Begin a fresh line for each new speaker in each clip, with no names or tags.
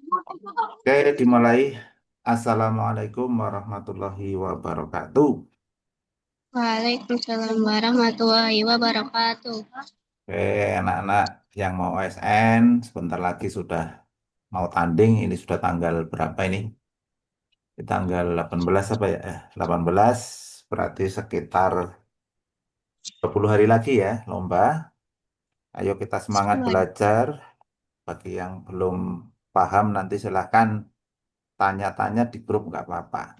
Oke, dimulai. Assalamualaikum warahmatullahi wabarakatuh.
Waalaikumsalam warahmatullahi wabarakatuh.
Oke, anak-anak yang mau OSN, sebentar lagi sudah mau tanding. Ini sudah tanggal berapa ini? Ini tanggal 18 apa ya? 18, berarti sekitar 20 hari lagi ya, lomba. Ayo kita semangat
Sekolah.
belajar. Bagi yang belum paham, nanti silahkan tanya-tanya di grup, nggak apa-apa.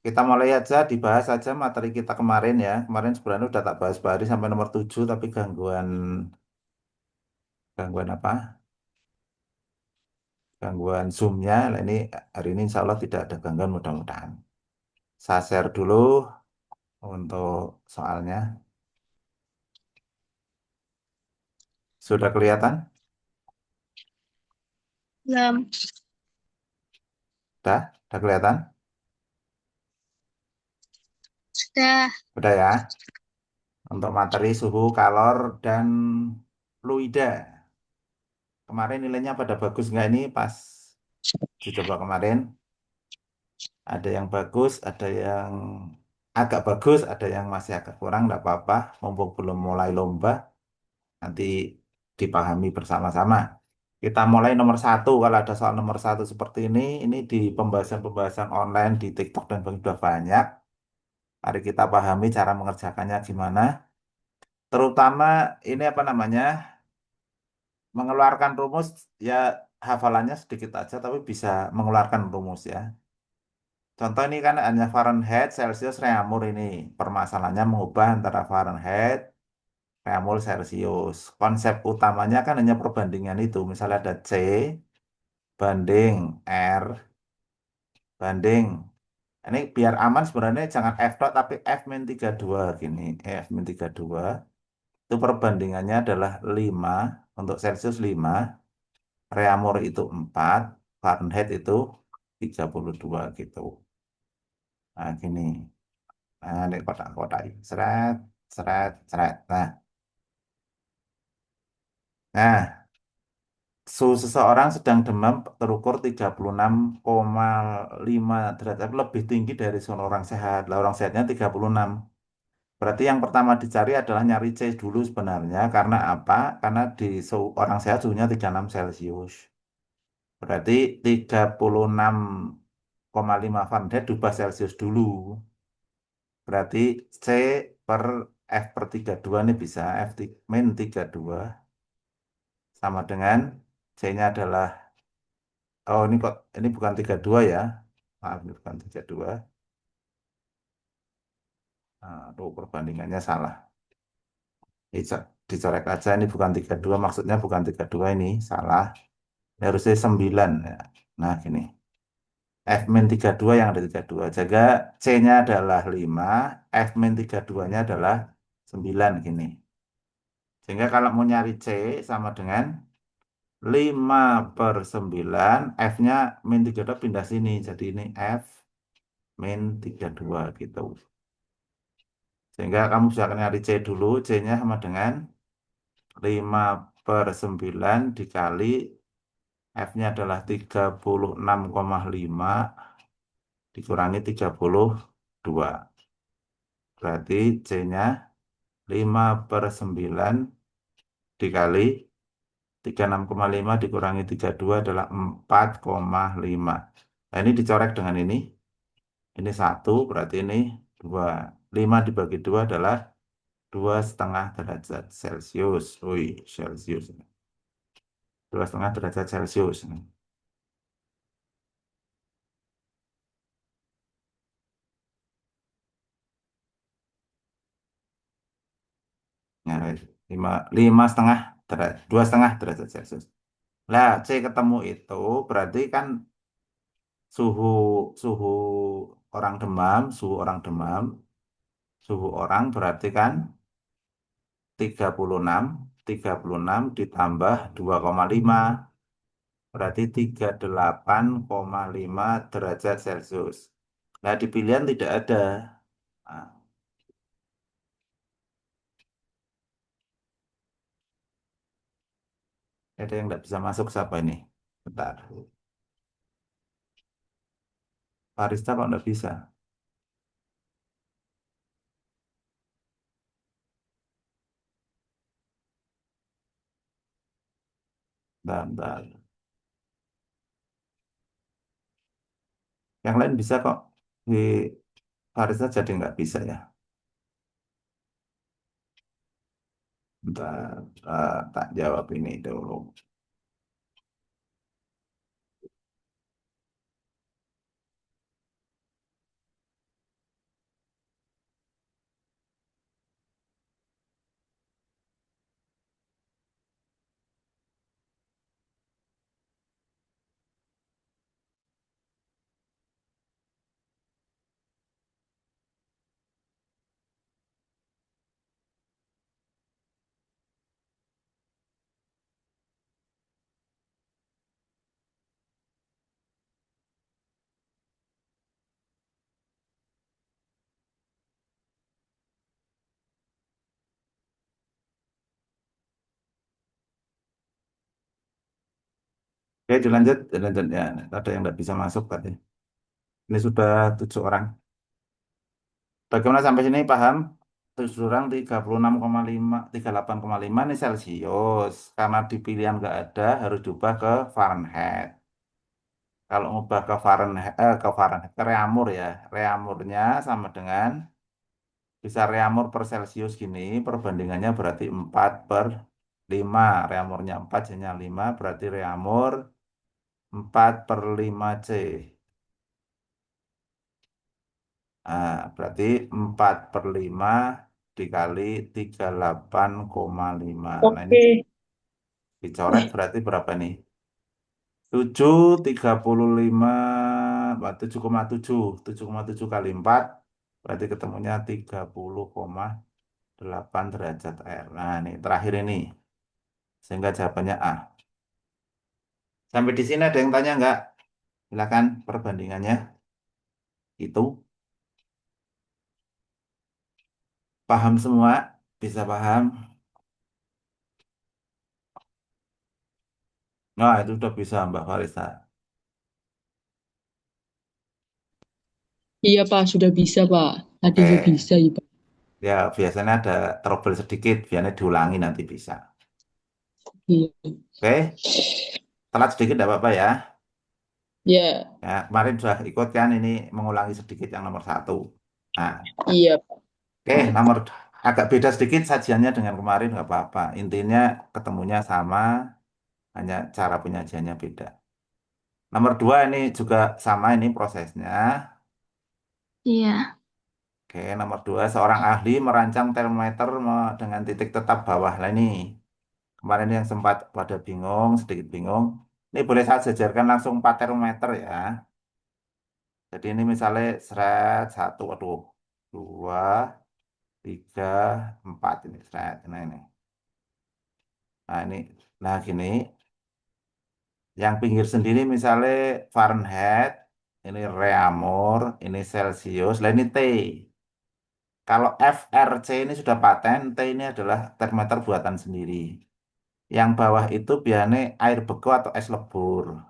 Kita mulai aja, dibahas aja materi kita kemarin ya. Kemarin sebenarnya udah tak bahas-bahas sampai nomor 7, tapi gangguan gangguan apa? Gangguan Zoom-nya. Nah, ini hari ini insya Allah tidak ada gangguan mudah-mudahan. Saya share dulu untuk soalnya. Sudah kelihatan?
Belum.
Sudah? Sudah kelihatan?
Sudah.
Sudah ya. Untuk materi suhu, kalor, dan fluida. Kemarin nilainya pada bagus nggak ini pas dicoba kemarin? Ada yang bagus, ada yang agak bagus, ada yang masih agak kurang, nggak apa-apa. Mumpung belum mulai lomba, nanti dipahami bersama-sama. Kita mulai nomor satu. Kalau ada soal nomor satu seperti ini di pembahasan-pembahasan online di TikTok dan sudah banyak. Mari kita pahami cara mengerjakannya gimana. Terutama ini apa namanya, mengeluarkan rumus ya hafalannya sedikit aja, tapi bisa mengeluarkan rumus ya. Contoh ini kan hanya Fahrenheit, Celsius, Reaumur ini. Permasalahannya mengubah antara Fahrenheit, Reaumur, Celsius. Konsep utamanya kan hanya perbandingan itu. Misalnya ada C banding R banding. Ini biar aman sebenarnya jangan F dot tapi F min 32 gini. F min 32 itu perbandingannya adalah 5 untuk Celsius 5, Reaumur itu 4, Fahrenheit itu 32 gitu. Nah gini. Nah, ini kotak-kotak ini. Seret, seret, seret. Nah, suhu seseorang sedang demam terukur 36,5 derajat lebih tinggi dari suhu orang sehat. Lah orang sehatnya 36. Berarti yang pertama dicari adalah nyari C dulu sebenarnya. Karena apa? Karena di suhu orang sehat suhunya 36 Celcius. Berarti 36,5 Fahrenheit diubah Celcius dulu. Berarti C per F per 32 ini bisa min 32 sama dengan C-nya adalah, oh ini kok, ini bukan 32 ya. Maaf, ini bukan 32. Nah, aduh, perbandingannya salah. Dicorek aja, ini bukan 32, maksudnya bukan 32 ini, salah. Ini harusnya 9 ya. Nah, gini. F min 32 yang ada 32. Jaga C-nya adalah 5, F min 32-nya adalah 9 gini. Sehingga kalau mau nyari C sama dengan 5 per 9, F-nya min 32 pindah sini. Jadi ini F min 32 gitu. Sehingga kamu bisa nyari C dulu. C-nya sama dengan 5 per 9 dikali F-nya adalah 36,5 dikurangi 32. Berarti C-nya 5 per 9 dikali 36,5 dikurangi 32 adalah 4,5. Nah ini dicorek dengan ini. Ini 1 berarti ini 2. 5 dibagi 2 adalah 2,5 derajat Celcius. Wih, Celcius. 2,5 derajat Celcius. Nah, 5,5 derajat, 2,5 derajat Celcius. Nah, C ketemu itu berarti kan suhu suhu suhu orang berarti kan 36 ditambah 2,5 berarti 38,5 derajat Celcius. Nah, di pilihan tidak ada. Nah, ada yang tidak bisa masuk siapa ini? Bentar. Barista kok nggak bisa? Bentar, bentar. Yang lain bisa kok. Di barista jadi nggak bisa ya. Bentar, tak jawab ini dulu. Oke, dilanjut, dilanjut ya. Ada yang nggak bisa masuk tadi. Ini sudah 7 orang. Bagaimana sampai sini paham? 7 orang 36,5, 38,5 ini Celcius. Karena di pilihan nggak ada, harus diubah ke Fahrenheit. Kalau ngubah ke Fahrenheit, ke reamur ya. Reamurnya sama dengan, bisa reamur per Celcius gini, perbandingannya berarti 4/5. Reamurnya 4, jadinya 5, berarti reamur 4/5 C. Berarti 4/5 dikali 38,5. Nah, ini
Oke.
dicoret berarti berapa nih? 7, 35, 7,7. 7,7 kali 4, berarti ketemunya 30,8 derajat air. Nah, ini terakhir ini. Sehingga jawabannya A. Sampai di sini ada yang tanya nggak? Silakan perbandingannya. Itu paham semua? Bisa paham? Nah, itu udah bisa Mbak Farisa.
Iya Pak, sudah bisa Pak. Tadi saya
Oke.
bisa ya Pak.
Ya, biasanya ada trouble sedikit, biasanya diulangi nanti bisa.
Iya.
Oke, telat sedikit tidak apa-apa ya.
Ya,
Ya, kemarin sudah ikut kan ini mengulangi sedikit yang nomor 1. Nah,
iya Pak.
oke, agak beda sedikit sajiannya dengan kemarin nggak apa-apa. Intinya ketemunya sama, hanya cara penyajiannya beda. Nomor 2 ini juga sama ini prosesnya.
Iya.
Oke, nomor 2 seorang ahli merancang termometer dengan titik tetap bawah. Lah ini kemarin yang sempat pada bingung, sedikit bingung. Ini boleh saya jajarkan langsung 4 termometer ya. Jadi ini misalnya seret 1, aduh, 2, 3, 4 ini seret. Nah ini. Nah ini, nah gini. Yang pinggir sendiri misalnya Fahrenheit, ini reamur, ini Celcius, lah ini T. Kalau FRC ini sudah paten, T ini adalah termometer buatan sendiri. Yang bawah itu biasanya air beku atau es lebur.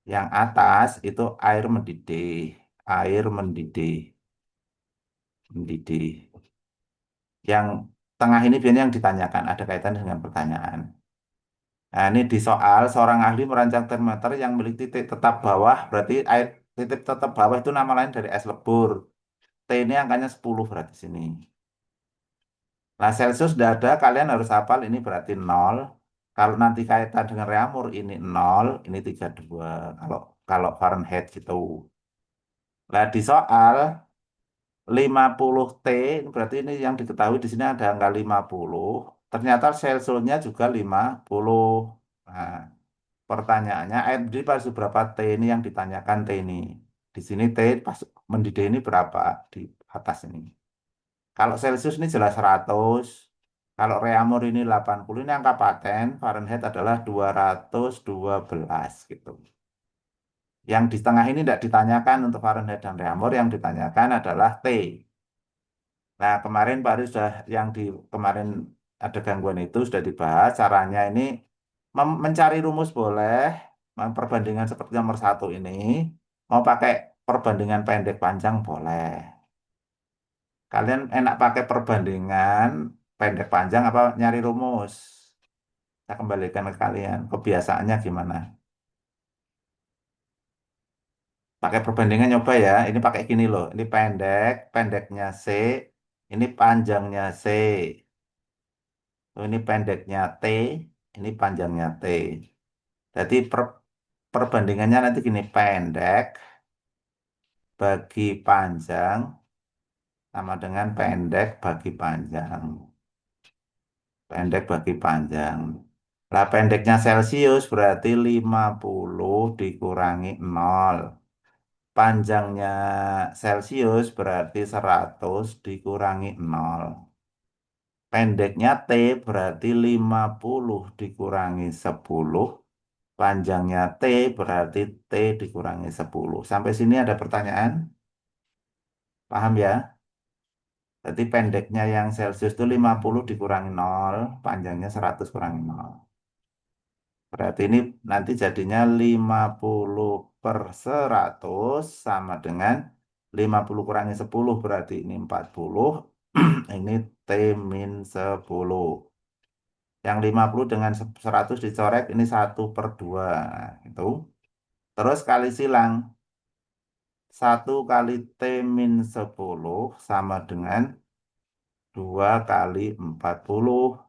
Yang atas itu air mendidih. Air mendidih. Mendidih. Yang tengah ini biasanya yang ditanyakan, ada kaitan dengan pertanyaan. Nah, ini di soal, seorang ahli merancang termometer yang memiliki titik tetap bawah, berarti air titik tetap bawah itu nama lain dari es lebur. T ini angkanya 10 berarti sini. Nah, Celcius sudah ada, kalian harus hafal ini berarti 0. Kalau nanti kaitan dengan reamur ini 0, ini 32. Kalau kalau Fahrenheit gitu. Nah, di soal 50 T, ini berarti ini yang diketahui di sini ada angka 50. Ternyata Celsiusnya juga 50. Nah, pertanyaannya air mendidih pada suhu berapa T ini yang ditanyakan T ini. Di sini T pas mendidih ini berapa di atas ini. Kalau Celsius ini jelas 100. Kalau reamur ini 80, ini angka paten, Fahrenheit adalah 212 gitu. Yang di tengah ini tidak ditanyakan untuk Fahrenheit dan reamur, yang ditanyakan adalah T. Nah, kemarin Pak Aris sudah yang di kemarin ada gangguan itu sudah dibahas caranya ini Mencari rumus boleh, perbandingan seperti nomor satu ini, mau pakai perbandingan pendek panjang boleh. Kalian enak pakai perbandingan pendek panjang apa nyari rumus? Saya kembalikan ke kalian, kebiasaannya gimana? Pakai perbandingan nyoba ya, ini pakai gini loh, ini pendek, pendeknya C, ini panjangnya C. Oh, ini pendeknya T, ini panjangnya T. Jadi perbandingannya nanti gini, pendek bagi panjang sama dengan pendek bagi panjang. Pendek bagi panjang. Lah pendeknya Celcius berarti 50 dikurangi 0. Panjangnya Celcius berarti 100 dikurangi 0. Pendeknya T berarti 50 dikurangi 10. Panjangnya T berarti T dikurangi 10. Sampai sini ada pertanyaan? Paham ya? Jadi pendeknya yang Celcius itu 50 dikurangi 0, panjangnya 100 kurangi 0. Berarti ini nanti jadinya 50 per 100 sama dengan 50 kurangi 10 berarti ini 40. Ini T min 10. Yang 50 dengan 100 dicoret ini 1/2. Nah, itu. Terus kali silang. 1 kali T min 10 sama dengan 2 kali 40.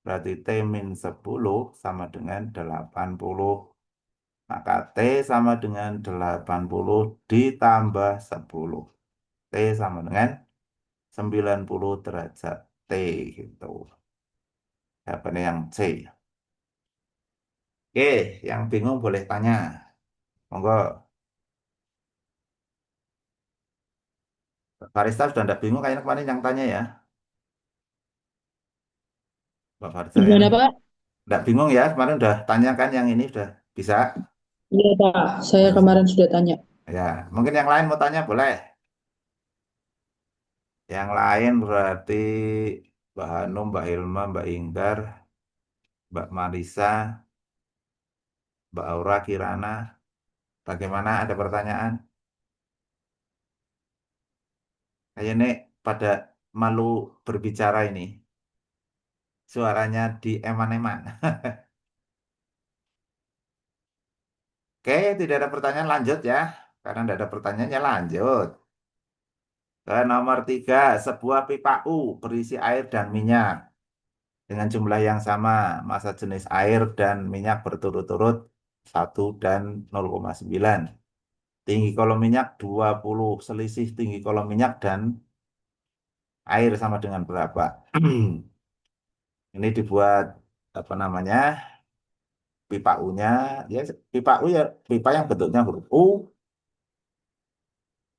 Berarti T min 10 sama dengan 80. Maka T sama dengan 80 ditambah 10. T sama dengan 90 derajat T gitu. Jawabannya yang C. Oke, yang bingung boleh tanya. Monggo, Pak Farista sudah tidak bingung kayaknya kemarin yang tanya ya. Pak Farista yang
Gimana, Pak?
tidak bingung ya, kemarin udah tanyakan yang ini sudah bisa.
Iya, Pak. Saya
Oh,
kemarin sudah tanya.
ya, mungkin yang lain mau tanya boleh. Yang lain berarti Mbak Hanum, Mbak Hilma, Mbak Inggar, Mbak Marisa, Mbak Aura, Kirana. Bagaimana? Ada pertanyaan? Kayaknya pada malu berbicara ini. Suaranya di eman-eman. Oke, tidak ada pertanyaan lanjut ya. Karena tidak ada pertanyaannya lanjut. Ke nomor 3, sebuah pipa U berisi air dan minyak. Dengan jumlah yang sama, massa jenis air dan minyak berturut-turut 1 dan 0,9. Tinggi kolom minyak 20, selisih tinggi kolom minyak dan air sama dengan berapa? Ini dibuat apa namanya? Pipa U-nya, ya pipa U ya pipa yang bentuknya huruf U,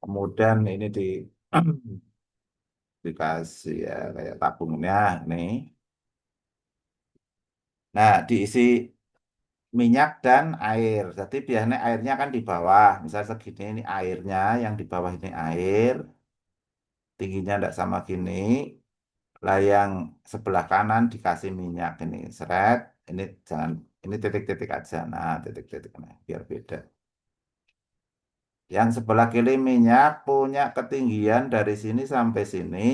kemudian ini dikasih ya kayak tabungnya nih. Nah, diisi minyak dan air. Jadi biasanya airnya kan di bawah. Misal segini ini airnya, yang di bawah ini air, tingginya tidak sama gini. Lah yang sebelah kanan dikasih minyak ini, seret. Ini jangan, ini titik-titik aja. Nah, titik-titik nah, biar beda. Yang sebelah kiri minyak punya ketinggian dari sini sampai sini.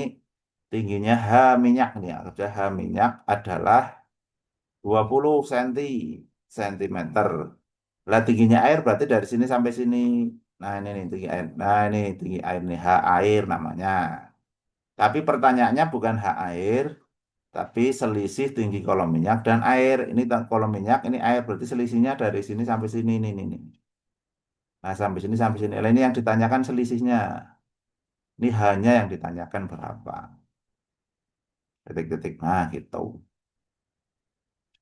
Tingginya H minyak nih, ya. H minyak adalah 20 sentimeter. Lah tingginya air berarti dari sini sampai sini. Nah ini nih tinggi air. Nah ini tinggi air nih H air namanya. Tapi pertanyaannya bukan H air, tapi selisih tinggi kolom minyak dan air. Ini kolom minyak, ini air berarti selisihnya dari sini sampai sini nih. Nah sampai sini sampai sini. Lah, ini yang ditanyakan selisihnya. Ini hanya yang ditanyakan berapa. Detik-detik. Nah gitu.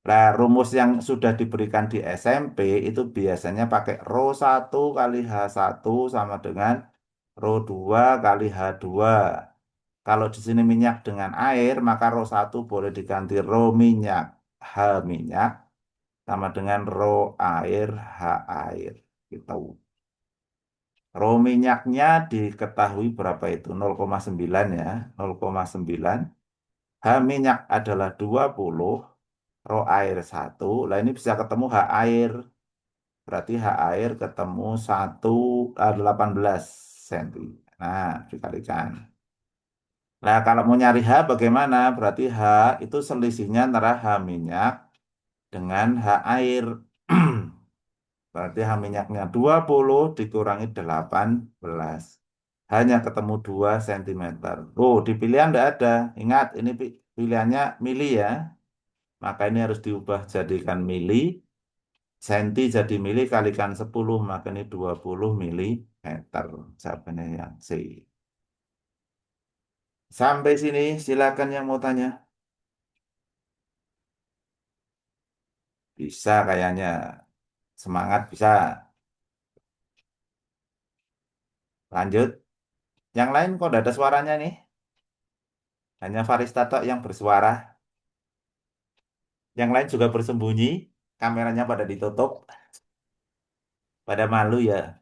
Nah, rumus yang sudah diberikan di SMP itu biasanya pakai Rho 1 kali H1 sama dengan Rho 2 kali H2. Kalau di sini minyak dengan air, maka Rho 1 boleh diganti Rho minyak, H minyak, sama dengan Rho air, H air. Gitu. Rho minyaknya diketahui berapa itu? 0,9 ya, 0,9. H minyak adalah 20. Rho air 1. Lah ini bisa ketemu H air. Berarti H air ketemu 18 cm. Nah, dikalikan. Nah, kalau mau nyari H bagaimana? Berarti H itu selisihnya antara H minyak dengan H air. Berarti H minyaknya 20 dikurangi 18. Hanya ketemu 2 cm. Oh, di pilihan tidak ada. Ingat, ini pilihannya mili ya. Maka ini harus diubah jadikan mili. Senti jadi mili kalikan 10. Maka ini 20 milimeter. Jawabannya yang C. Sampai sini silakan yang mau tanya. Bisa kayaknya. Semangat bisa. Lanjut. Yang lain kok tidak ada suaranya nih. Hanya Farista tok yang bersuara. Yang lain juga bersembunyi. Kameranya pada ditutup. Pada malu ya.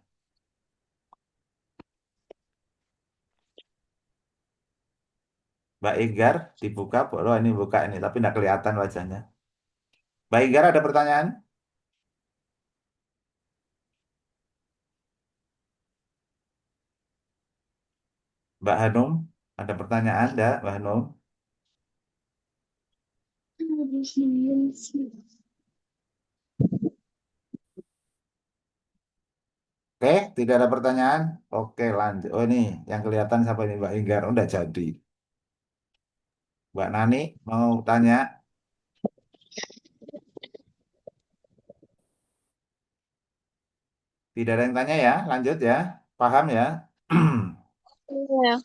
Mbak Egar dibuka. Oh ini buka ini. Tapi tidak kelihatan wajahnya. Mbak Egar ada pertanyaan? Mbak Hanum ada pertanyaan? Enggak, Mbak Hanum? Oke, tidak ada pertanyaan. Oke, lanjut. Oh ini yang kelihatan siapa ini Mbak Enggar. Oh, udah jadi. Mbak Nani mau tanya. Tidak ada yang tanya ya. Lanjut ya. Paham ya?
Iya.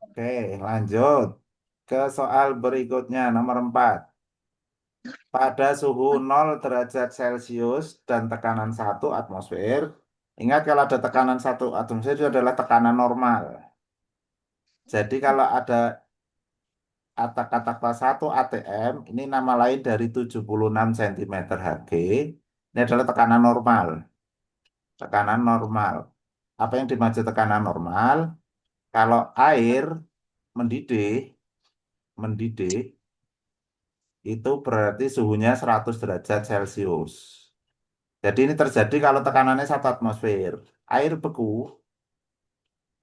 Oke, lanjut ke soal berikutnya nomor 4. Pada suhu 0 derajat Celcius dan tekanan 1 atmosfer. Ingat kalau ada tekanan 1 atmosfer itu adalah tekanan normal. Jadi kalau ada kata-kata 1 atm, ini nama lain dari 76 cm Hg. Ini adalah tekanan normal. Tekanan normal. Apa yang dimaksud tekanan normal? Kalau air mendidih, mendidih itu berarti suhunya 100 derajat Celcius. Jadi ini terjadi kalau tekanannya 1 atmosfer. Air beku,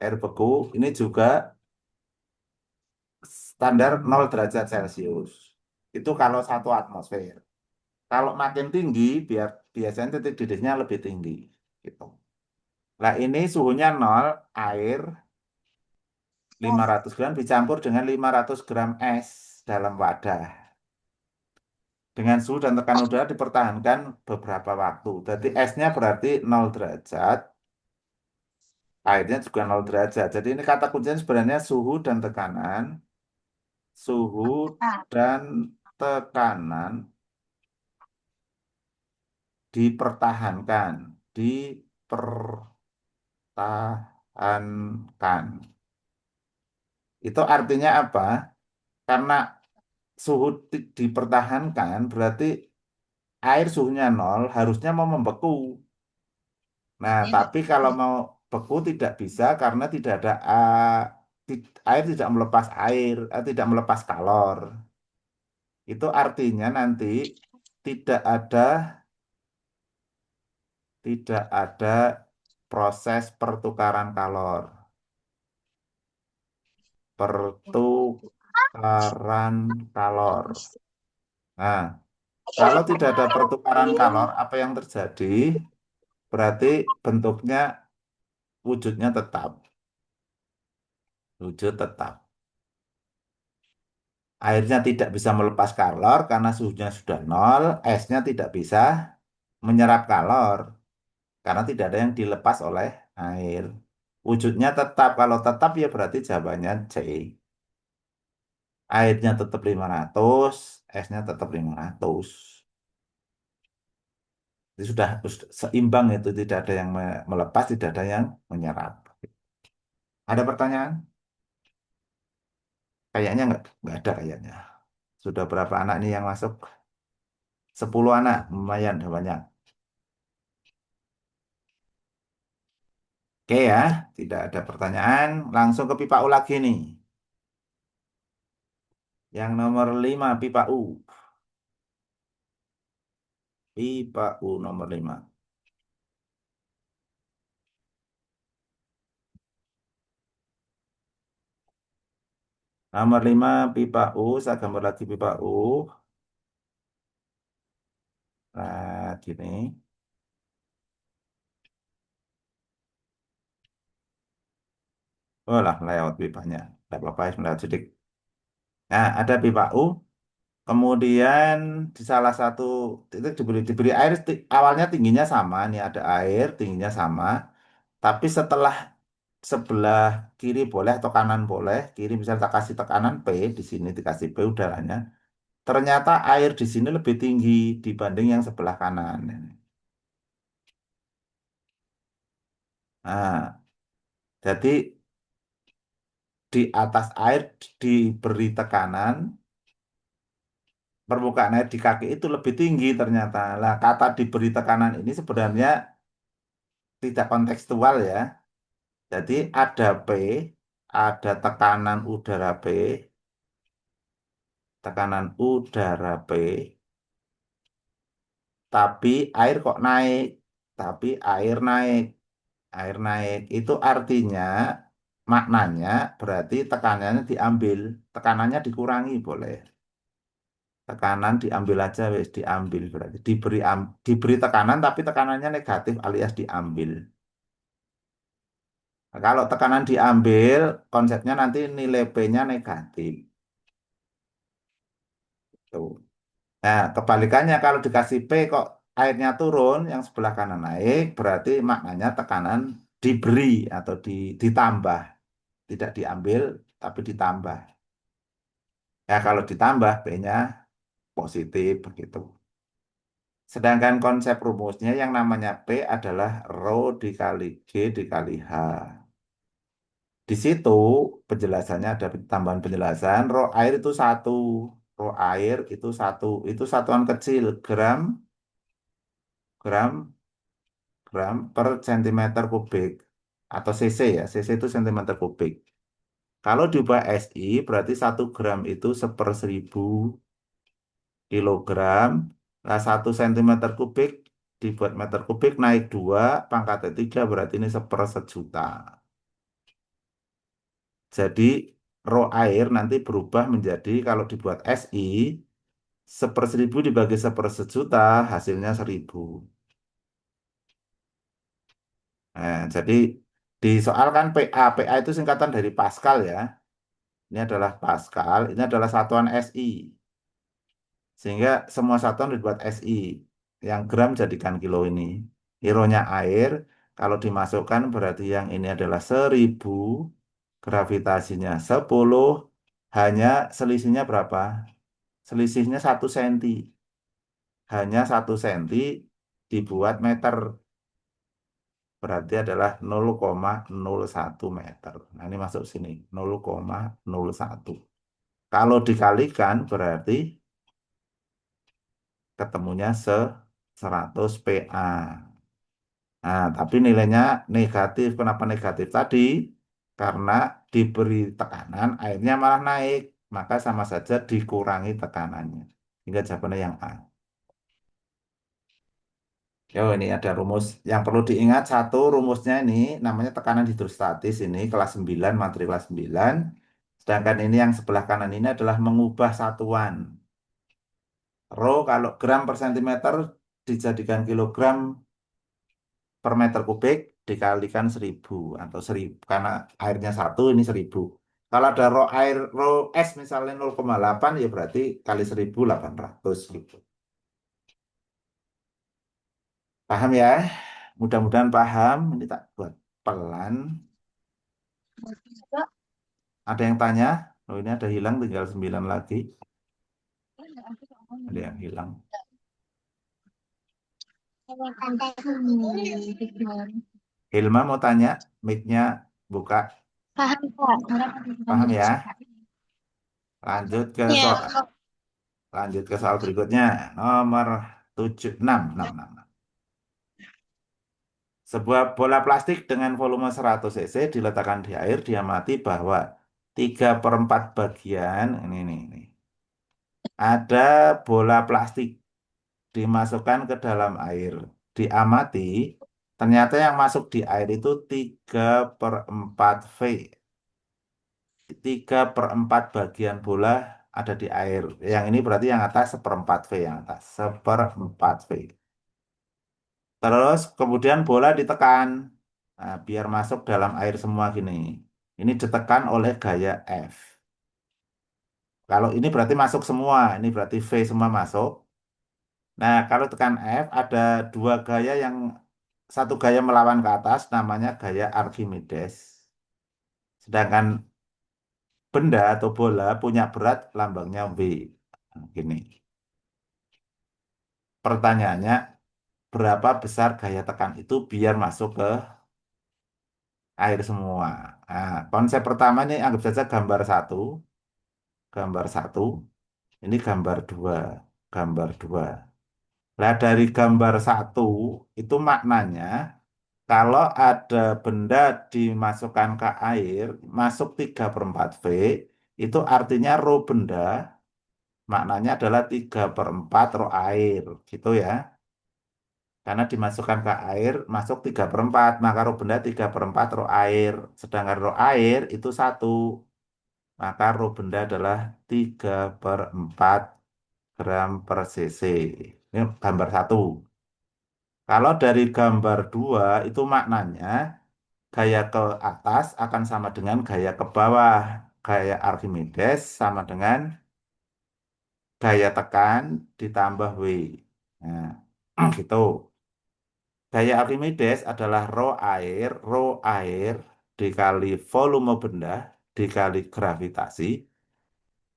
air beku ini juga standar 0 derajat Celcius. Itu kalau 1 atmosfer. Kalau makin tinggi, biar biasanya titik didihnya lebih tinggi. Gitu. Nah ini suhunya 0, air 500 gram dicampur dengan 500 gram es dalam wadah. Dengan suhu dan tekanan udara dipertahankan beberapa waktu. Jadi esnya berarti 0 derajat, airnya juga 0 derajat. Jadi ini kata kuncinya sebenarnya suhu dan tekanan. Suhu dan tekanan dipertahankan. Dipertahankan. Itu artinya apa? Karena suhu dipertahankan berarti air suhunya 0 harusnya mau membeku. Nah, tapi kalau mau beku tidak bisa karena tidak ada air tidak melepas tidak melepas kalor. Itu artinya nanti tidak ada tidak ada proses pertukaran kalor. Pertukaran kalor. Nah, kalau tidak ada pertukaran kalor, apa yang terjadi? Berarti bentuknya wujudnya tetap. Wujud tetap. Airnya tidak bisa melepas kalor karena suhunya sudah 0, esnya tidak bisa menyerap kalor karena tidak ada yang dilepas oleh air. Wujudnya tetap, kalau tetap ya berarti jawabannya C. Airnya tetap 500, esnya tetap 500. Jadi sudah seimbang itu, tidak ada yang melepas, tidak ada yang menyerap. Ada pertanyaan? Kayaknya nggak ada kayaknya. Sudah berapa anak nih yang masuk? 10 anak, lumayan banyak. Oke ya, tidak ada pertanyaan. Langsung ke pipa U lagi nih. Yang nomor 5, pipa U. Pipa U nomor 5. Nomor 5 pipa U, saya gambar lagi pipa U. Nah, gini. Oh lah, lewat pipanya. Tidak apa-apa, lewat sedikit. Nah, ada pipa U. Kemudian di salah satu itu diberi air awalnya tingginya sama, nih ada air tingginya sama, tapi setelah sebelah kiri boleh atau kanan boleh, kiri misalnya tak kasih tekanan P, di sini dikasih P udaranya, ternyata air di sini lebih tinggi dibanding yang sebelah kanan. Nah, jadi di atas air diberi tekanan, permukaan air di kaki itu lebih tinggi ternyata. Nah, kata diberi tekanan ini sebenarnya tidak kontekstual ya. Jadi ada P, ada tekanan udara P, tapi air kok naik, tapi air naik itu artinya maknanya berarti tekanannya diambil, tekanannya dikurangi boleh. Tekanan diambil aja wes diambil berarti diberi tekanan tapi tekanannya negatif alias diambil. Nah, kalau tekanan diambil, konsepnya nanti nilai P-nya negatif. Tuh. Nah, kebalikannya kalau dikasih P kok airnya turun, yang sebelah kanan naik, berarti maknanya tekanan diberi atau ditambah. Tidak diambil, tapi ditambah. Ya, kalau ditambah P-nya positif begitu. Sedangkan konsep rumusnya yang namanya P adalah rho dikali G dikali H. Di situ penjelasannya ada tambahan penjelasan. Rho air itu satu, rho air itu satuan kecil gram gram per centimeter kubik atau cc ya. Cc itu sentimeter kubik. Kalau diubah SI berarti 1 gram itu 1/1000 kilogram. Nah, 1 cm3 dibuat meter kubik naik 2 pangkatnya 3 berarti ini 1/1000. Jadi rho air nanti berubah menjadi kalau dibuat SI 1/1000 dibagi 1/1000 hasilnya 1000. Nah, jadi di soal kan PA itu singkatan dari Pascal ya. Ini adalah Pascal, ini adalah satuan SI. Sehingga semua satuan dibuat SI. Yang gram jadikan kilo ini. Ironya air, kalau dimasukkan berarti yang ini adalah 1000, gravitasinya 10, hanya selisihnya berapa? Selisihnya 1 senti. Hanya 1 senti dibuat meter. Berarti adalah 0,01 meter. Nah ini masuk sini, 0,01. Kalau dikalikan berarti ketemunya 100 PA. Nah, tapi nilainya negatif. Kenapa negatif tadi? Karena diberi tekanan, airnya malah naik. Maka sama saja dikurangi tekanannya. Hingga jawabannya yang A. Yo, ini ada rumus yang perlu diingat. Satu, rumusnya ini namanya tekanan hidrostatis. Ini kelas 9, materi kelas 9. Sedangkan ini yang sebelah kanan ini adalah mengubah satuan. Rho kalau gram per sentimeter dijadikan kilogram per meter kubik dikalikan 1000 atau 1000 karena airnya satu ini 1000. Kalau ada rho S misalnya 0,8 ya berarti kali 1800 gitu. Paham ya? Mudah-mudahan paham. Ini tak buat pelan. Ada yang tanya? Oh ini ada hilang tinggal 9 lagi. Ada yang hilang. Hilma mau tanya? Mic-nya buka.
Paham, Kak.
Paham ya? Lanjut ke
Ya,
soal lanjut ke soal berikutnya. Nomor 7 6 6 6. Sebuah bola plastik dengan volume 100 cc diletakkan di air, diamati bahwa 3/4 bagian ini, ada bola plastik. dimasukkan ke dalam air. Diamati, ternyata yang masuk di air itu 3/4 V. 3/4 bagian bola ada di air. Yang ini berarti yang atas 1/4 V yang atas. 1/4 V. Terus kemudian bola ditekan. Nah, biar masuk dalam air semua gini. Ini ditekan oleh gaya F. Kalau ini berarti masuk semua. Ini berarti V semua masuk. Nah, kalau tekan F ada dua gaya yang satu gaya melawan ke atas namanya gaya Archimedes. Sedangkan benda atau bola punya berat lambangnya V. Nah, gini. Pertanyaannya, berapa besar gaya tekan itu biar masuk ke air semua? Nah, konsep pertama ini anggap saja gambar satu, ini gambar dua, gambar dua. Nah, dari gambar satu itu maknanya kalau ada benda dimasukkan ke air, masuk 3/4 V, itu artinya rho benda, maknanya adalah 3/4 rho air, gitu ya. Karena dimasukkan ke air, masuk 3/4, maka rho benda 3/4 rho air. Sedangkan rho air itu satu, maka rho benda adalah 3/4 gram per cc. Ini gambar satu. Kalau dari gambar dua, itu maknanya gaya ke atas akan sama dengan gaya ke bawah. Gaya Archimedes sama dengan gaya tekan ditambah W. Nah, gitu. Gaya Archimedes adalah rho air dikali volume benda dikali gravitasi.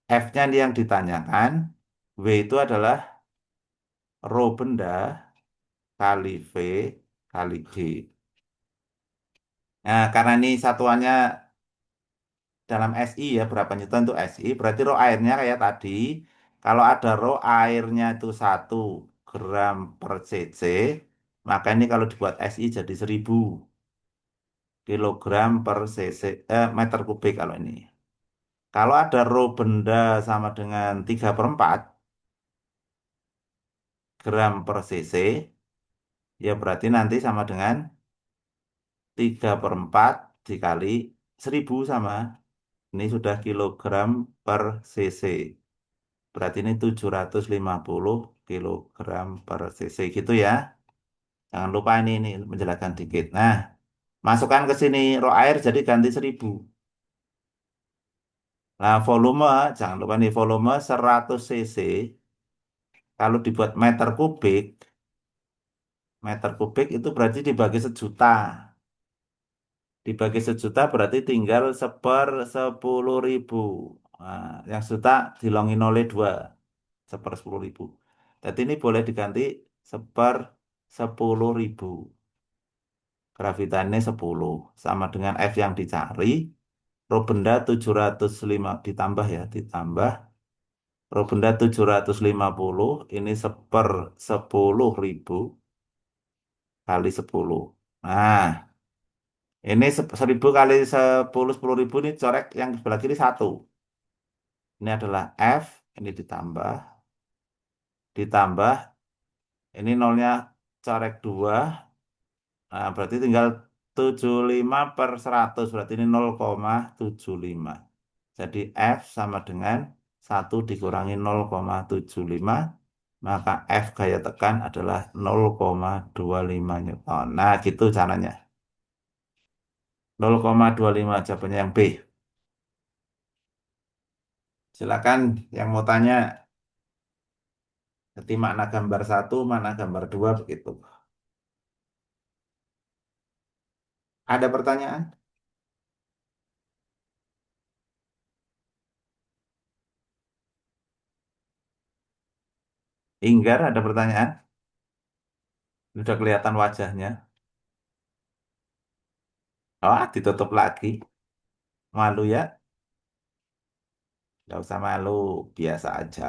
F-nya ini yang ditanyakan. W itu adalah rho benda kali V kali G. Nah, karena ini satuannya dalam SI ya, berapa Newton itu SI, berarti rho airnya kayak tadi. Kalau ada rho airnya itu 1 gram per cc, maka ini kalau dibuat SI jadi 1000 kg per cc, meter kubik kalau ini. Kalau ada rho benda sama dengan 3/4 gram per cc, ya berarti nanti sama dengan 3/4 dikali 1000 sama. Ini sudah kilogram per cc. Berarti ini 750 kilogram per cc gitu ya. Jangan lupa ini menjelaskan dikit. Nah, masukkan ke sini rho air jadi ganti 1000. Nah, volume, jangan lupa nih volume 100 cc. Kalau dibuat meter kubik itu berarti dibagi sejuta. Dibagi sejuta berarti tinggal 1/10.000. Nah, yang sejuta dilongin oleh 2. 1/10.000. Jadi ini boleh diganti 1/10.000. Gravitannya 10. Sama dengan F yang dicari. Rho benda 705 ditambah ya. Ditambah. Rho benda 750. Ini 1/10.000 kali 10. Nah, ini 1000 kali 10 ribu ini corek yang sebelah kiri 1. Ini adalah F. Ini ditambah. Ditambah. Ini nolnya corek 2. Nah, berarti tinggal 75/100. Berarti ini 0,75. Jadi F sama dengan 1 dikurangi 0,75. Maka F gaya tekan adalah 0,25 Newton. Nah, gitu caranya. 0,25 jawabannya yang B. Silakan yang mau tanya. Jadi makna gambar satu, mana gambar dua, begitu. Ada pertanyaan? Inggar, ada pertanyaan? Sudah kelihatan wajahnya. Oh, ditutup lagi. Malu ya? Nggak usah malu, biasa aja.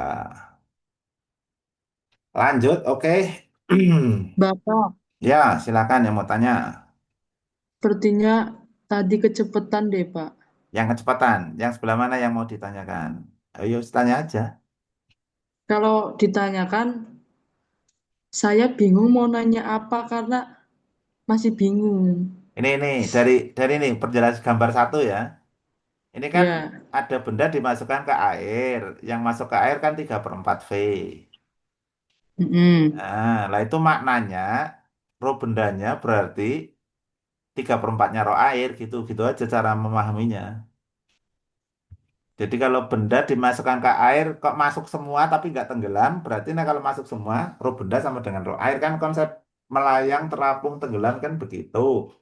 Lanjut, oke.
Bapak,
Ya, silakan yang mau tanya.
sepertinya tadi kecepatan deh, Pak.
Yang kecepatan, yang sebelah mana yang mau ditanyakan? Ayo, tanya aja.
Kalau ditanyakan Saya bingung mau nanya apa karena masih bingung.
Ini dari ini perjalanan gambar satu ya. Ini kan
Ya,
ada benda dimasukkan ke air. Yang masuk ke air kan 3/4 V.
mm-mm.
Lah itu maknanya roh bendanya berarti 3/4-nya roh air gitu. Gitu aja cara memahaminya. Jadi kalau benda dimasukkan ke air kok masuk semua tapi nggak tenggelam, berarti nah kalau masuk semua roh benda sama dengan roh air kan konsep melayang, terapung, tenggelam kan begitu.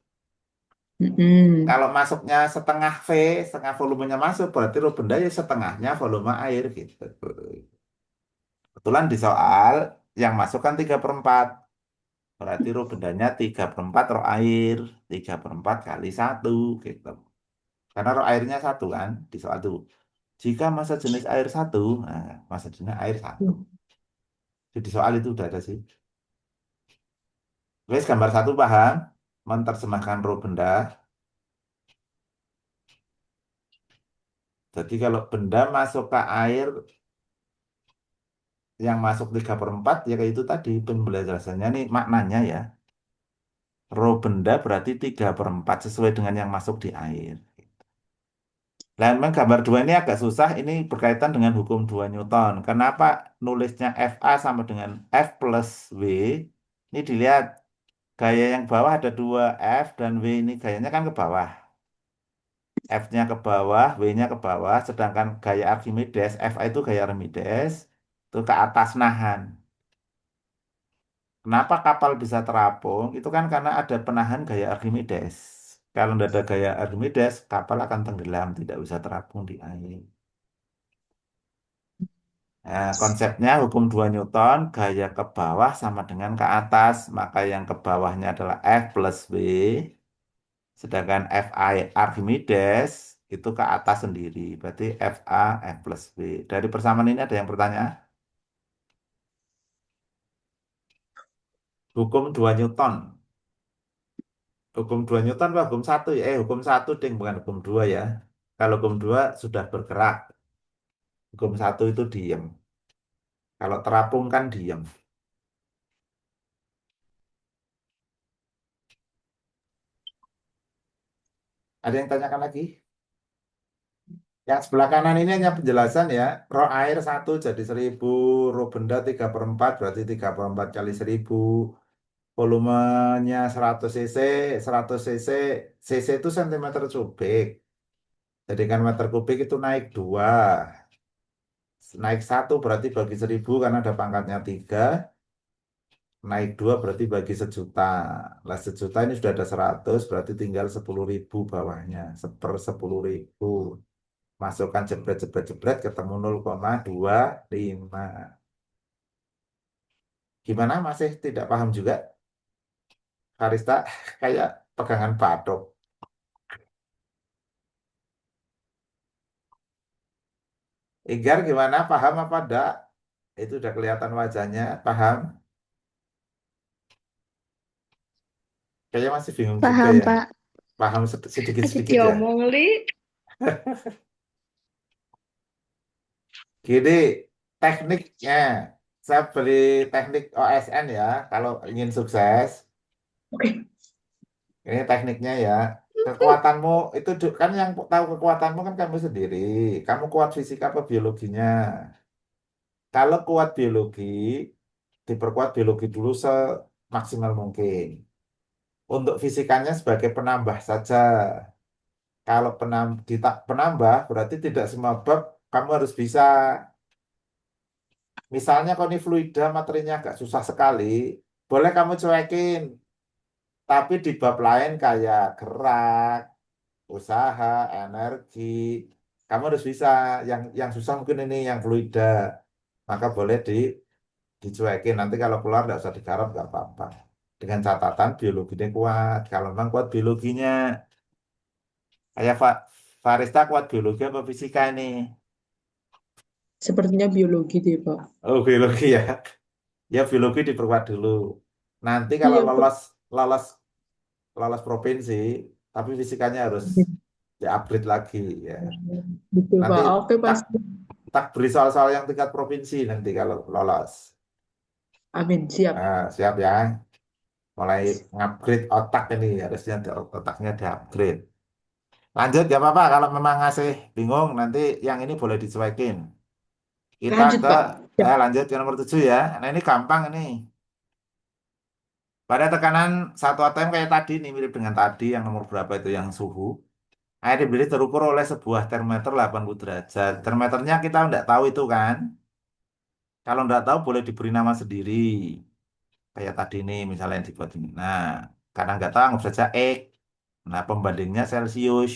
Mm-mm.
Kalau masuknya setengah V, setengah volumenya masuk, berarti roh benda ya setengahnya volume air gitu. Kebetulan di soal yang masuk kan 3/4. Berarti roh bendanya 3/4 roh air. 3/4 kali satu gitu. Karena roh airnya satu kan di soal itu. Jika massa jenis air satu, nah, massa jenis air satu. Jadi soal itu udah ada sih. Wes gambar satu paham? Menerjemahkan roh benda. Jadi kalau benda masuk ke air yang masuk 3/4 ya kayak itu tadi penjelasannya nih maknanya ya. Roh benda berarti 3/4 sesuai dengan yang masuk di air. Nah, memang gambar dua ini agak susah. Ini berkaitan dengan hukum 2 Newton. Kenapa nulisnya FA sama dengan F plus W? Ini dilihat gaya yang bawah ada dua F dan W ini gayanya kan ke bawah. F-nya ke bawah, W-nya ke bawah, sedangkan gaya Archimedes, FA itu gaya Archimedes, itu ke atas nahan. Kenapa kapal bisa terapung? Itu kan karena ada penahan gaya Archimedes. Kalau tidak ada gaya Archimedes, kapal akan tenggelam, tidak bisa terapung di air. Nah, konsepnya hukum 2 Newton, gaya ke bawah sama dengan ke atas, maka yang ke bawahnya adalah F plus W, sedangkan FA Archimedes itu ke atas sendiri, berarti FA F plus W. Dari persamaan ini ada yang bertanya? Hukum 2 Newton. Hukum 2 Newton apa hukum satu ya? Hukum satu ding, bukan hukum 2 ya. Kalau hukum 2 sudah bergerak, hukum satu itu diem. Kalau terapung kan diem. Ada yang tanyakan lagi? Yang sebelah kanan ini hanya penjelasan ya. Roh air satu jadi 1.000, roh benda 3/4 berarti 3/4 kali 1.000. Volumenya 100 cc, 100 cc, cc itu sentimeter kubik. Jadi kan meter kubik itu naik 2. Naik satu berarti bagi 1.000 karena ada pangkatnya 3. Naik 2 berarti bagi 1.000.000. Lah 1.000.000 ini sudah ada 100 berarti tinggal 10.000 bawahnya. 10.000. Masukkan jebret jebret jebret ketemu 0,25. Gimana masih tidak paham juga? Karista kayak pegangan batok. Igar gimana? Paham apa enggak? Itu udah kelihatan wajahnya. Paham? Kayaknya masih bingung juga
Paham,
ya.
Pak.
Paham
Asik
sedikit-sedikit ya.
diomong, Li.
Gini, tekniknya. Saya beli teknik OSN ya. Kalau ingin sukses,
Oke.
ini tekniknya ya. Kekuatanmu itu kan yang tahu kekuatanmu kan kamu sendiri. Kamu kuat fisika apa biologinya? Kalau kuat biologi, diperkuat biologi dulu semaksimal mungkin. Untuk fisikanya sebagai penambah saja. Kalau penambah berarti tidak semua bab kamu harus bisa. Misalnya kalau ini fluida materinya agak susah sekali, boleh kamu cuekin. Tapi di bab lain kayak gerak, usaha, energi, kamu harus bisa. Yang susah mungkin ini yang fluida. Maka boleh dicuekin. Nanti kalau keluar nggak usah digarap nggak apa-apa. Dengan catatan biologinya kuat. Kalau memang kuat biologinya, kayak Farista kuat biologi apa fisika ini?
Sepertinya biologi deh, Pak.
Oh biologi ya. Ya biologi diperkuat dulu. Nanti kalau
Iya, Pak.
lolos lolos provinsi, tapi fisikanya harus di-upgrade lagi ya.
Betul,
Nanti
Pak. Oke,
tak
pasti.
tak beri soal-soal yang tingkat provinsi nanti kalau lolos.
Amin, siap.
Siap ya. Mulai ngupgrade otak ini harusnya otaknya di-upgrade. Lanjut gak apa-apa kalau memang ngasih bingung nanti yang ini boleh dicuekin. Kita
Lanjut,
ke
Pak. Siap.
lanjut ke nomor 7 ya. Nah ini gampang ini. Pada tekanan 1 atm kayak tadi nih mirip dengan tadi yang nomor berapa itu yang suhu. Air dibeli terukur oleh sebuah termometer 80 derajat. Termometernya kita nggak tahu itu kan. Kalau nggak tahu boleh diberi nama sendiri. Kayak tadi nih misalnya yang dibuat ini. Nah, karena nggak tahu anggap saja X. Nah, pembandingnya Celcius.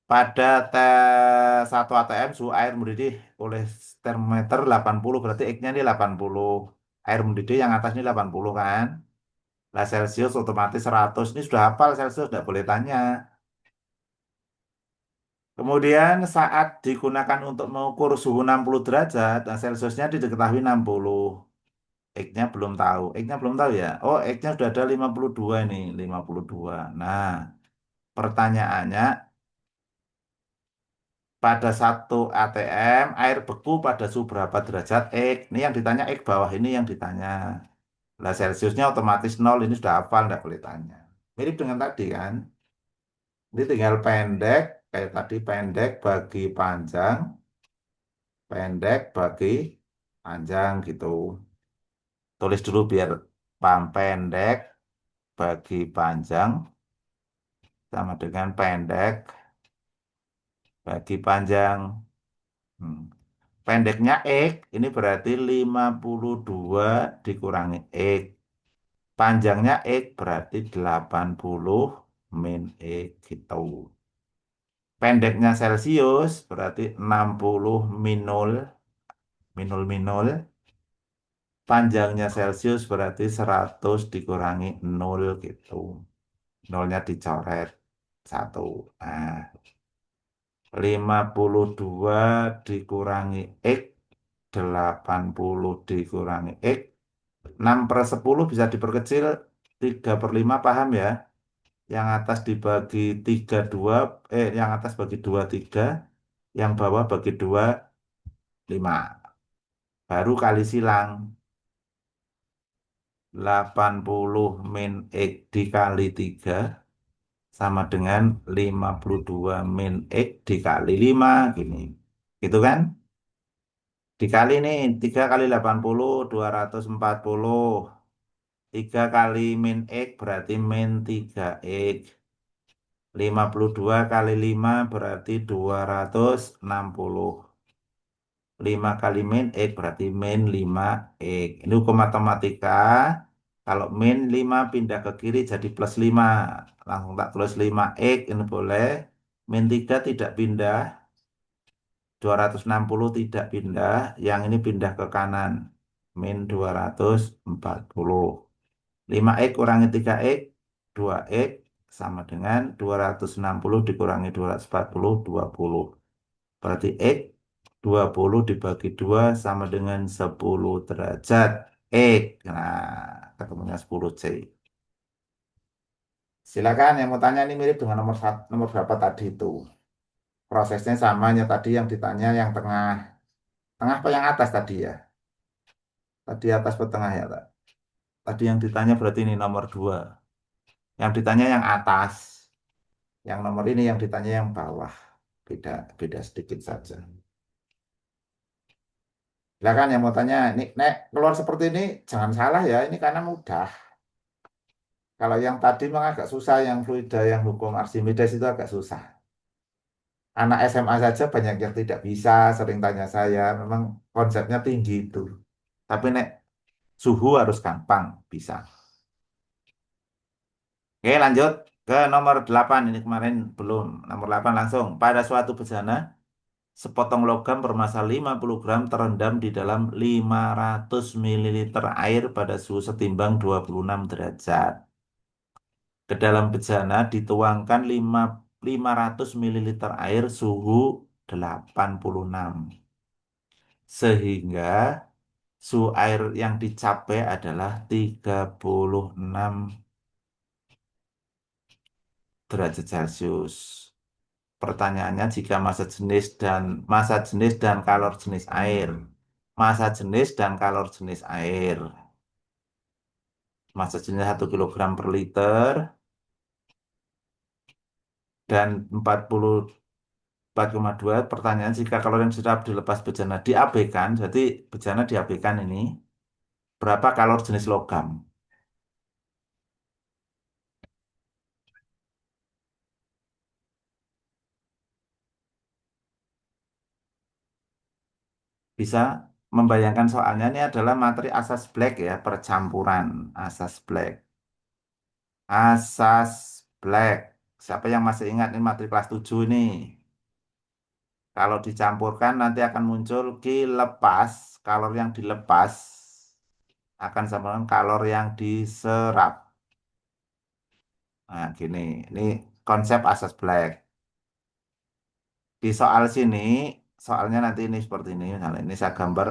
Pada 1 atm suhu air mendidih oleh termometer 80 berarti X-nya ini 80. Air mendidih yang atas ini 80 kan. Nah, Celcius otomatis 100. Ini sudah hafal Celcius, tidak boleh tanya. Kemudian saat digunakan untuk mengukur suhu 60 derajat, nah Celciusnya diketahui 60. X-nya belum tahu. X-nya belum tahu ya. Oh, X-nya sudah ada 52 ini, 52. Nah, pertanyaannya pada 1 atm air beku pada suhu berapa derajat X? Ini yang ditanya X bawah ini yang ditanya. Lah Celciusnya otomatis 0, ini sudah hafal, tidak boleh tanya. Mirip dengan tadi kan. Ini tinggal pendek, kayak tadi pendek bagi panjang, pendek bagi panjang gitu. Tulis dulu biar paham pendek bagi panjang sama dengan pendek bagi panjang. Hmm. Pendeknya X, ini berarti 52 dikurangi X. Panjangnya X berarti 80 min X gitu. Pendeknya Celcius berarti 60 min 0, min 0 min 0. Panjangnya Celcius berarti 100 dikurangi 0 gitu. Nolnya dicoret 1. Nah, 52 dikurangi X, 80 dikurangi X. 6/10 bisa diperkecil 3/5 paham ya? Yang atas dibagi 32, yang atas bagi 23, yang bawah bagi 2, 5. Baru kali silang. 80 min X dikali 3 sama dengan 52 min X dikali 5 gini. Gitu kan? Dikali nih 3 kali 80 240. 3 kali min X berarti min 3X. 52 kali 5 berarti 260. 5 kali min X berarti min 5X. Ini hukum matematika. Kalau min 5 pindah ke kiri jadi plus 5. Langsung tak tulis 5X ini boleh. Min 3 tidak pindah. 260 tidak pindah. Yang ini pindah ke kanan. Min 240. 5X kurangi 3X. 2X sama dengan 260 dikurangi 240, 20. Berarti X 20 dibagi 2 sama dengan 10 derajat X. Nah, ketemunya 10C. Silakan yang mau tanya ini mirip dengan nomor berapa tadi itu. Prosesnya sama hanya tadi yang ditanya yang tengah. Tengah apa yang atas tadi ya? Tadi atas atau tengah ya, Pak? Tadi yang ditanya berarti ini nomor 2. Yang ditanya yang atas. Yang nomor ini yang ditanya yang bawah. Beda, beda sedikit saja. Silakan yang mau tanya, ini nek keluar seperti ini jangan salah ya, ini karena mudah. Kalau yang tadi memang agak susah, yang fluida, yang hukum Archimedes itu agak susah. Anak SMA saja banyak yang tidak bisa, sering tanya saya, memang konsepnya tinggi itu. Tapi nek suhu harus gampang, bisa. Oke, lanjut ke nomor 8. Ini kemarin belum. Nomor 8 langsung. Pada suatu bejana, sepotong logam bermassa 50 gram terendam di dalam 500 mililiter air pada suhu setimbang 26 derajat. Ke dalam bejana dituangkan 500 mililiter air suhu 86. Sehingga suhu air yang dicapai adalah 36 derajat Celcius. Pertanyaannya jika massa jenis dan kalor jenis air massa jenis dan kalor jenis air. Massa jenis 1 kg/liter dan 44,2. Pertanyaan, jika kalori yang diserap dilepas bejana diabaikan, jadi bejana diabaikan ini, berapa kalor jenis logam? Bisa membayangkan soalnya ini adalah materi asas black ya, percampuran asas black. Asas black. Siapa yang masih ingat ini materi kelas 7 ini? Kalau dicampurkan nanti akan muncul Q lepas, kalor yang dilepas akan sama dengan kalor yang diserap. Nah, gini, ini konsep asas black. Di soal sini, soalnya nanti ini seperti ini. Misalnya ini saya gambar,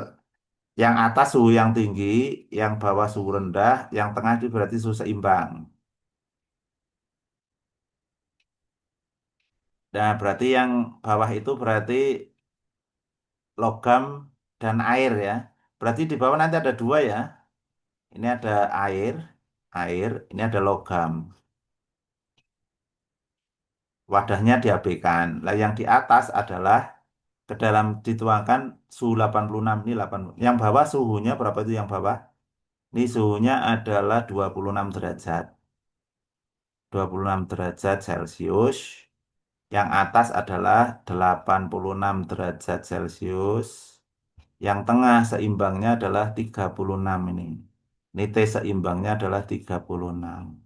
yang atas suhu yang tinggi, yang bawah suhu rendah, yang tengah itu berarti suhu seimbang. Nah, berarti yang bawah itu berarti logam dan air ya. Berarti di bawah nanti ada dua ya. Ini ada air, ini ada logam. Wadahnya diabaikan. Lah yang di atas adalah ke dalam dituangkan suhu 86, ini 80. Yang bawah suhunya berapa itu yang bawah? Ini suhunya adalah 26 derajat. 26 derajat Celcius. Yang atas adalah 86 derajat Celcius. Yang tengah seimbangnya adalah 36 ini. Ini T seimbangnya adalah 36.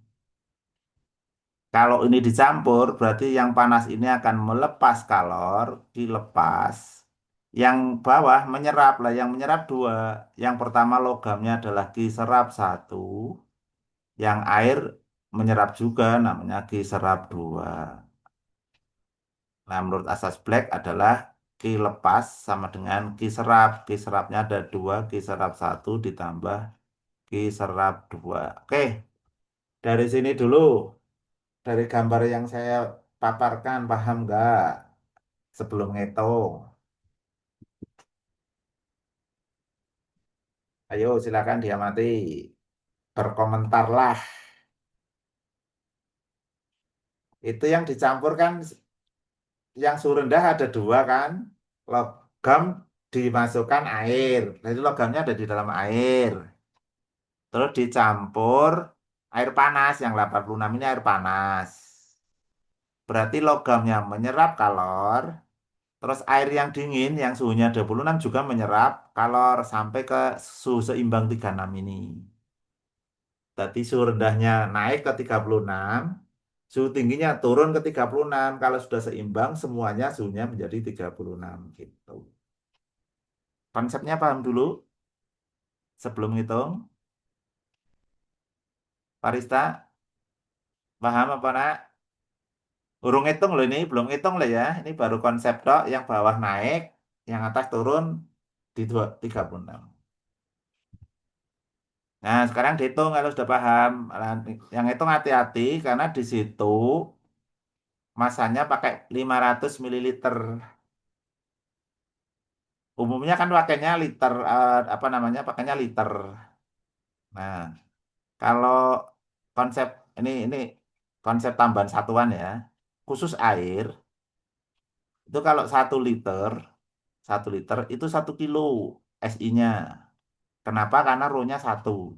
Kalau ini dicampur, berarti yang panas ini akan melepas kalor, dilepas. Yang bawah menyerap lah, yang menyerap dua. Yang pertama logamnya adalah Ki serap satu. Yang air menyerap juga, namanya Ki serap dua. Nah, menurut asas Black adalah Ki lepas sama dengan Ki serap. Ki serapnya ada dua, Ki serap satu ditambah Ki serap dua. Oke, dari sini dulu. Dari gambar yang saya paparkan, paham nggak? Sebelum ngitung. Ayo, silakan diamati. Berkomentarlah. Itu yang dicampur kan, yang suhu rendah ada dua kan. Logam dimasukkan air. Jadi logamnya ada di dalam air. Terus dicampur air panas, yang 86 ini air panas. Berarti logamnya menyerap kalor. Terus air yang dingin, yang suhunya 26 juga menyerap kalor sampai ke suhu seimbang 36 ini. Tadi suhu rendahnya naik ke 36, suhu tingginya turun ke 36. Kalau sudah seimbang, semuanya suhunya menjadi 36 gitu. Konsepnya paham dulu sebelum hitung? Parista, paham apa nak? Urung hitung loh ini, belum hitung loh ya. Ini baru konsep dok, yang bawah naik, yang atas turun di 36. Nah, sekarang dihitung kalau sudah paham. Nah, yang hitung hati-hati karena di situ masanya pakai 500 mililiter. Umumnya kan pakainya liter, apa namanya, pakainya liter. Nah, kalau konsep ini konsep tambahan satuan ya, khusus air itu kalau 1 liter itu 1 kilo SI-nya. Kenapa? Karena rho-nya 1.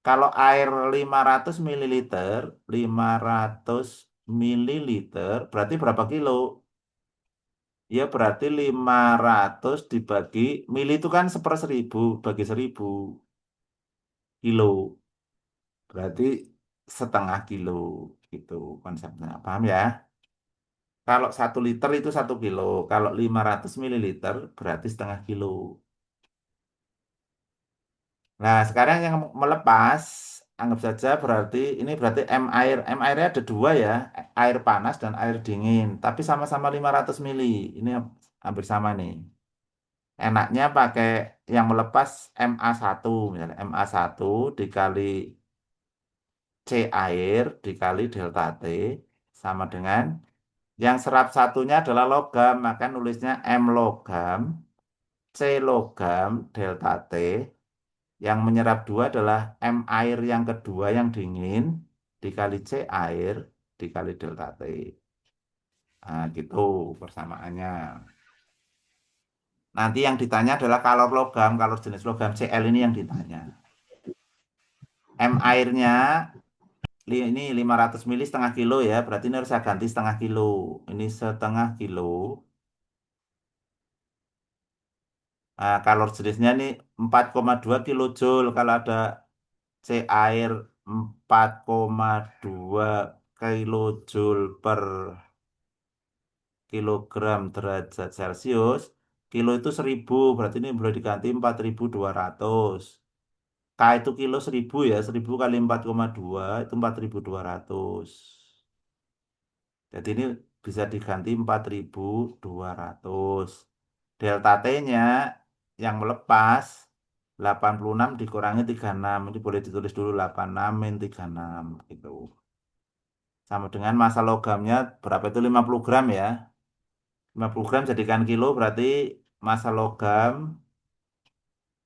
Kalau air 500 mililiter, 500 mililiter berarti berapa kilo? Ya berarti 500 dibagi, mili itu kan 1/1000, bagi 1000 kilo. Berarti 0,5 kilo gitu konsepnya. Paham ya? Kalau 1 liter itu 1 kilo. Kalau 500 mililiter berarti 0,5 kilo. Nah, sekarang yang melepas, anggap saja berarti ini berarti M air. M airnya ada dua ya, air panas dan air dingin. Tapi sama-sama 500 mili. Ini hampir sama nih. Enaknya pakai yang melepas MA1. Misalnya MA1 dikali C air dikali delta T sama dengan yang serap satunya adalah logam. Maka nulisnya M logam C logam delta T, yang menyerap dua adalah M air yang kedua yang dingin, dikali C air, dikali delta T. Nah, gitu persamaannya. Nanti yang ditanya adalah kalor logam, kalor jenis logam Cl ini yang ditanya. M airnya ini 500 mili setengah kilo ya, berarti ini harus saya ganti setengah kilo. Ini setengah kilo. Nah, kalor jenisnya ini 4,2 kilojoule. Kalau ada C air 4,2 kilojoule per kilogram derajat Celcius. Kilo itu 1000, berarti ini boleh diganti 4200. K itu kilo 1000 ya, 1000 kali 4,2 itu 4200. Jadi ini bisa diganti 4200. Delta T-nya yang melepas 86 dikurangi 36. Ini boleh ditulis dulu 86 min 36 gitu. Sama dengan massa logamnya berapa itu 50 gram ya. 50 gram jadikan kilo berarti massa logam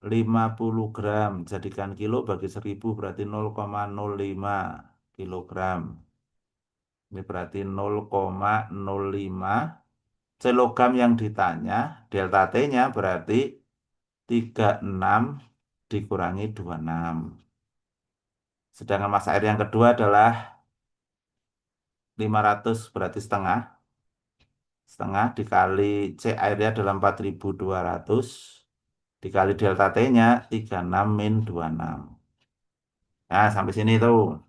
50 gram jadikan kilo bagi 1000 berarti 0,05 kilogram. Ini berarti 0,05 kilogam yang ditanya, delta T-nya berarti 36 dikurangi 26. Sedangkan massa air yang kedua adalah 500 berarti setengah. Setengah dikali C airnya adalah 4200 dikali delta T-nya 36 min 26. Nah, sampai sini tuh.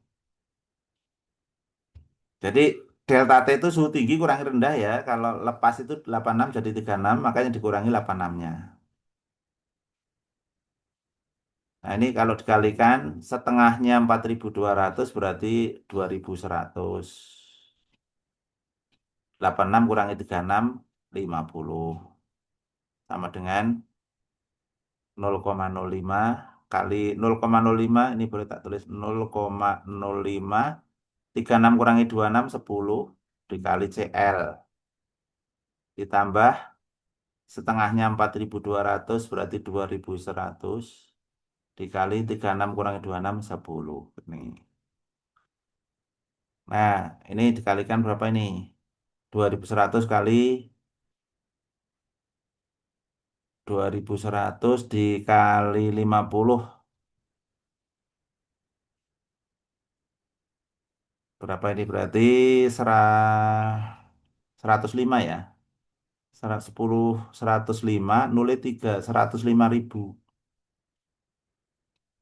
Jadi delta T itu suhu tinggi kurangi rendah ya. Kalau lepas itu 86 jadi 36, makanya dikurangi 86-nya. Nah, ini kalau dikalikan setengahnya 4200 berarti 2100. 86 kurangi 36, 50. Sama dengan 0,05 kali 0,05, ini boleh tak tulis 0,05. 36 kurangi 26, 10 dikali CL. Ditambah setengahnya 4200 berarti 2100 dikali 36 kurangi 26 10. Ini. Nah, ini dikalikan berapa ini? 2100 kali 2100 dikali 50 berapa ini? Berarti 105 ya. 110 105 nolnya 3 105.000.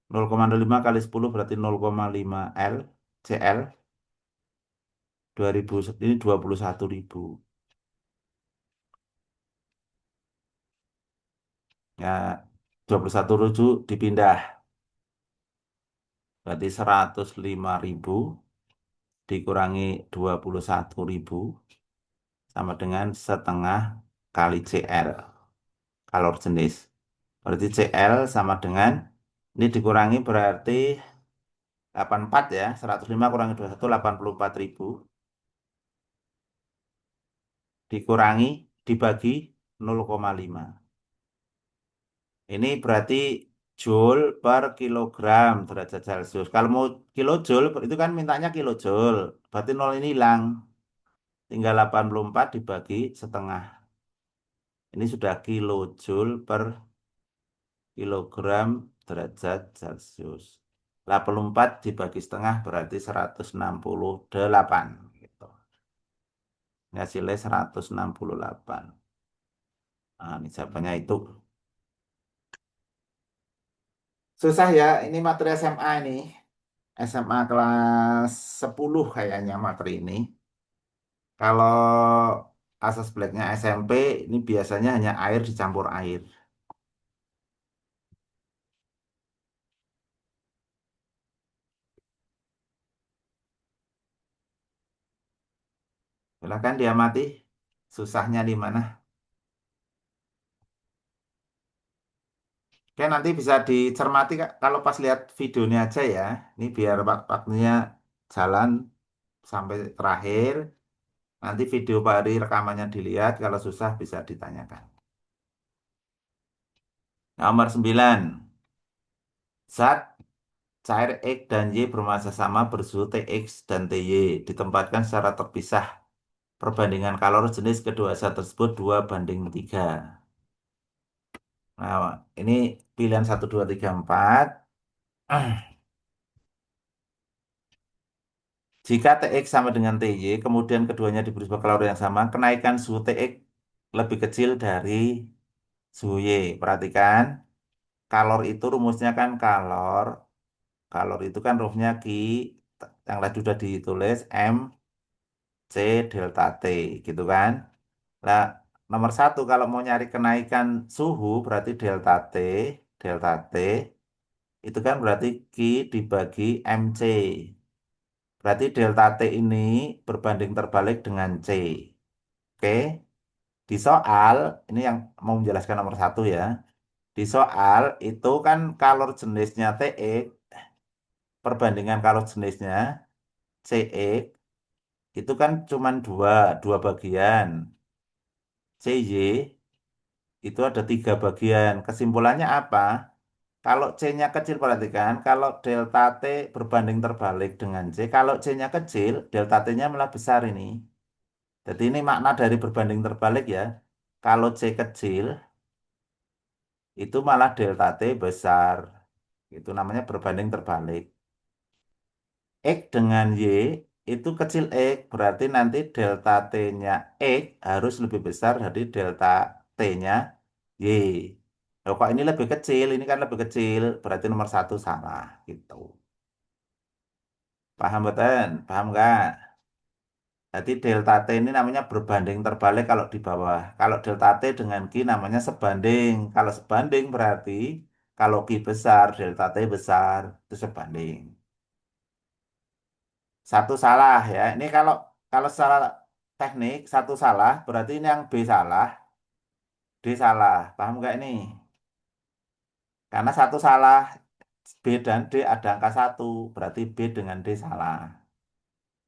0,05 kali 10 berarti 0,5 L CL 2000 ini 21.000. Ya, 21.000 dipindah. Berarti 105.000 dikurangi 21.000 sama dengan setengah kali CL, kalor jenis. Berarti CL sama dengan, ini dikurangi berarti 84 ya, 105 kurangi 21, 84.000. Dikurangi, dibagi 0,5. Ini berarti joule per kilogram derajat Celcius. Kalau mau kilojoule, itu kan mintanya kilojoule. Berarti 0 ini hilang. Tinggal 84 dibagi setengah. Ini sudah kilojoule per kilogram derajat Celcius. 84 dibagi setengah berarti 168. Gitu. Ini hasilnya 168. Nah, ini jawabannya itu. Susah ya, ini materi SMA ini. SMA kelas 10 kayaknya materi ini. Kalau asas blacknya SMP, ini biasanya hanya air dicampur air. Silakan diamati susahnya di mana. Oke, nanti bisa dicermati Kak, kalau pas lihat videonya aja ya. Ini biar waktunya jalan sampai terakhir. Nanti video Pak Ari rekamannya dilihat, kalau susah bisa ditanyakan. Nomor 9. Zat cair X dan Y bermassa sama bersuhu Tx dan Ty ditempatkan secara terpisah. Perbandingan kalor jenis kedua zat tersebut 2:3. Nah, ini pilihan 1, 2, 3, 4. Jika Tx sama dengan Ty, kemudian keduanya diberi sebuah kalori yang sama, kenaikan suhu Tx lebih kecil dari suhu Y. Perhatikan, kalor itu rumusnya kan kalor. Kalor itu kan rumusnya Q, yang tadi sudah ditulis, M, C, delta T, gitu kan. Nah, nomor satu, kalau mau nyari kenaikan suhu, berarti delta T, itu kan berarti Q dibagi MC. Berarti delta T ini berbanding terbalik dengan C. Oke, di soal, ini yang mau menjelaskan nomor satu ya. Di soal itu kan kalor jenisnya TX, perbandingan kalor jenisnya CX, itu kan cuma dua bagian. CY itu ada 3 bagian. Kesimpulannya apa? Kalau C-nya kecil, perhatikan, kalau delta T berbanding terbalik dengan C, kalau C-nya kecil, delta T-nya malah besar ini. Jadi ini makna dari berbanding terbalik ya. Kalau C kecil, itu malah delta T besar. Itu namanya berbanding terbalik. X dengan Y itu kecil X, berarti nanti delta T-nya X harus lebih besar dari delta T-nya Y. Loh, kok ini lebih kecil, ini kan lebih kecil, berarti nomor satu salah, gitu. Paham betul? Paham nggak? Jadi delta T ini namanya berbanding terbalik kalau di bawah. Kalau delta T dengan Q namanya sebanding. Kalau sebanding berarti kalau Q besar, delta T besar, itu sebanding. Satu salah ya. Ini kalau kalau secara teknik satu salah berarti ini yang B salah, D salah. Paham nggak ini? Karena satu salah, B dan D ada angka satu, berarti B dengan D salah.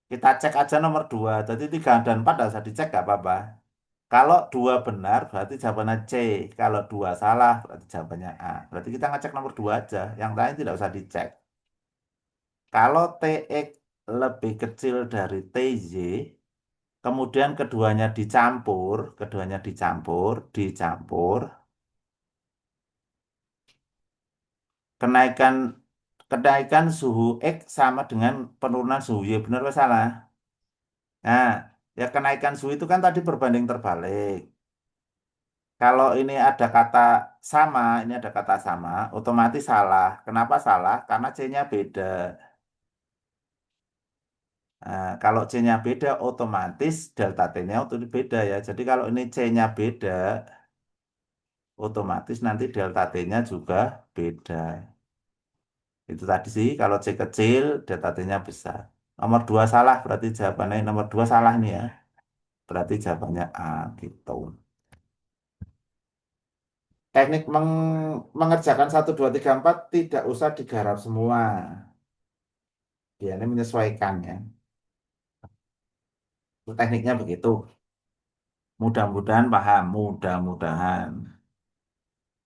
Kita cek aja nomor 2. Jadi 3 dan 4 tidak usah dicek nggak apa-apa. Kalau 2 benar berarti jawabannya C. Kalau 2 salah berarti jawabannya A. Berarti kita ngecek nomor 2 aja. Yang lain tidak usah dicek. Kalau TX lebih kecil dari TY, kemudian dicampur, kenaikan kenaikan suhu X sama dengan penurunan suhu Y, benar atau salah? Nah, ya kenaikan suhu itu kan tadi berbanding terbalik. Kalau ini ada kata sama, ini ada kata sama, otomatis salah. Kenapa salah? Karena C-nya beda. Nah, kalau C-nya beda, otomatis delta T-nya itu beda ya. Jadi kalau ini C-nya beda, otomatis nanti delta T-nya juga beda. Itu tadi sih, kalau C kecil, delta T-nya besar. Nomor 2 salah, berarti jawabannya nomor 2 salah nih ya. Berarti jawabannya A gitu. Teknik mengerjakan 1, 2, 3, 4 tidak usah digarap semua. Dia ini menyesuaikan ya. Tekniknya begitu. Mudah-mudahan paham, mudah-mudahan.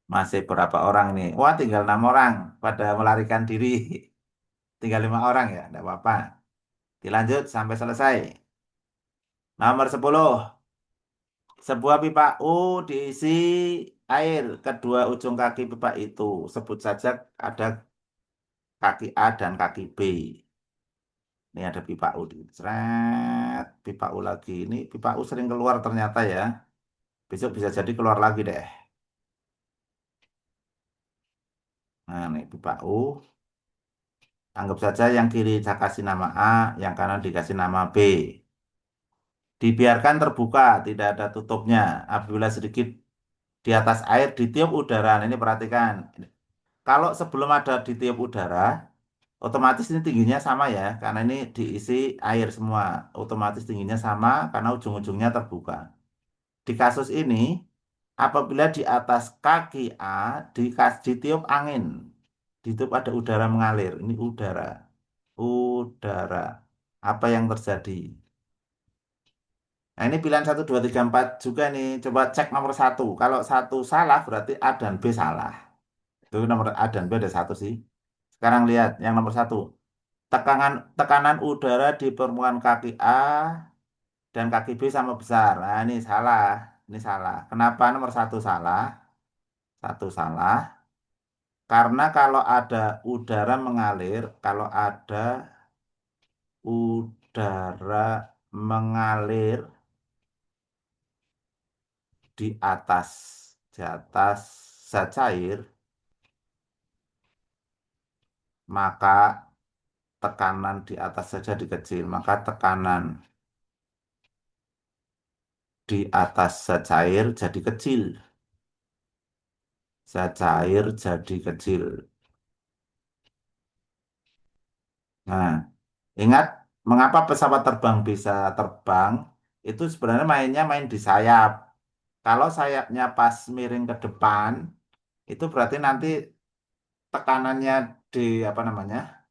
Masih berapa orang nih? Wah, tinggal 6 orang pada melarikan diri. Tinggal 5 orang ya, tidak apa-apa. Dilanjut sampai selesai. Nomor 10. Sebuah pipa U diisi air. Kedua ujung kaki pipa itu. Sebut saja ada kaki A dan kaki B. Ini ada pipa U. Seret, pipa U lagi. Ini pipa U sering keluar ternyata ya. Besok bisa jadi keluar lagi deh. Nah, ini pipa U. Anggap saja yang kiri saya kasih nama A, yang kanan dikasih nama B. Dibiarkan terbuka, tidak ada tutupnya. Apabila sedikit di atas air ditiup udara. Nah, ini perhatikan. Kalau sebelum ada ditiup udara, otomatis ini tingginya sama ya, karena ini diisi air semua. Otomatis tingginya sama karena ujung-ujungnya terbuka. Di kasus ini, apabila di atas kaki A ditiup angin, ditiup ada udara mengalir. Ini udara. Udara. Apa yang terjadi? Nah, ini pilihan 1, 2, 3, 4 juga nih. Coba cek nomor 1. Kalau 1 salah berarti A dan B salah. Itu nomor A dan B ada satu sih. Sekarang lihat yang nomor satu. Tekanan tekanan udara di permukaan kaki A dan kaki B sama besar. Nah, ini salah. Ini salah. Kenapa nomor satu salah? Satu salah. Karena kalau ada udara mengalir, kalau ada udara mengalir di atas, di atas zat cair, maka tekanan di atas saja dikecil. Maka tekanan di atas zat cair jadi kecil. Zat cair jadi kecil. Nah, ingat mengapa pesawat terbang bisa terbang? Itu sebenarnya mainnya main di sayap. Kalau sayapnya pas miring ke depan, itu berarti nanti tekanannya di apa namanya?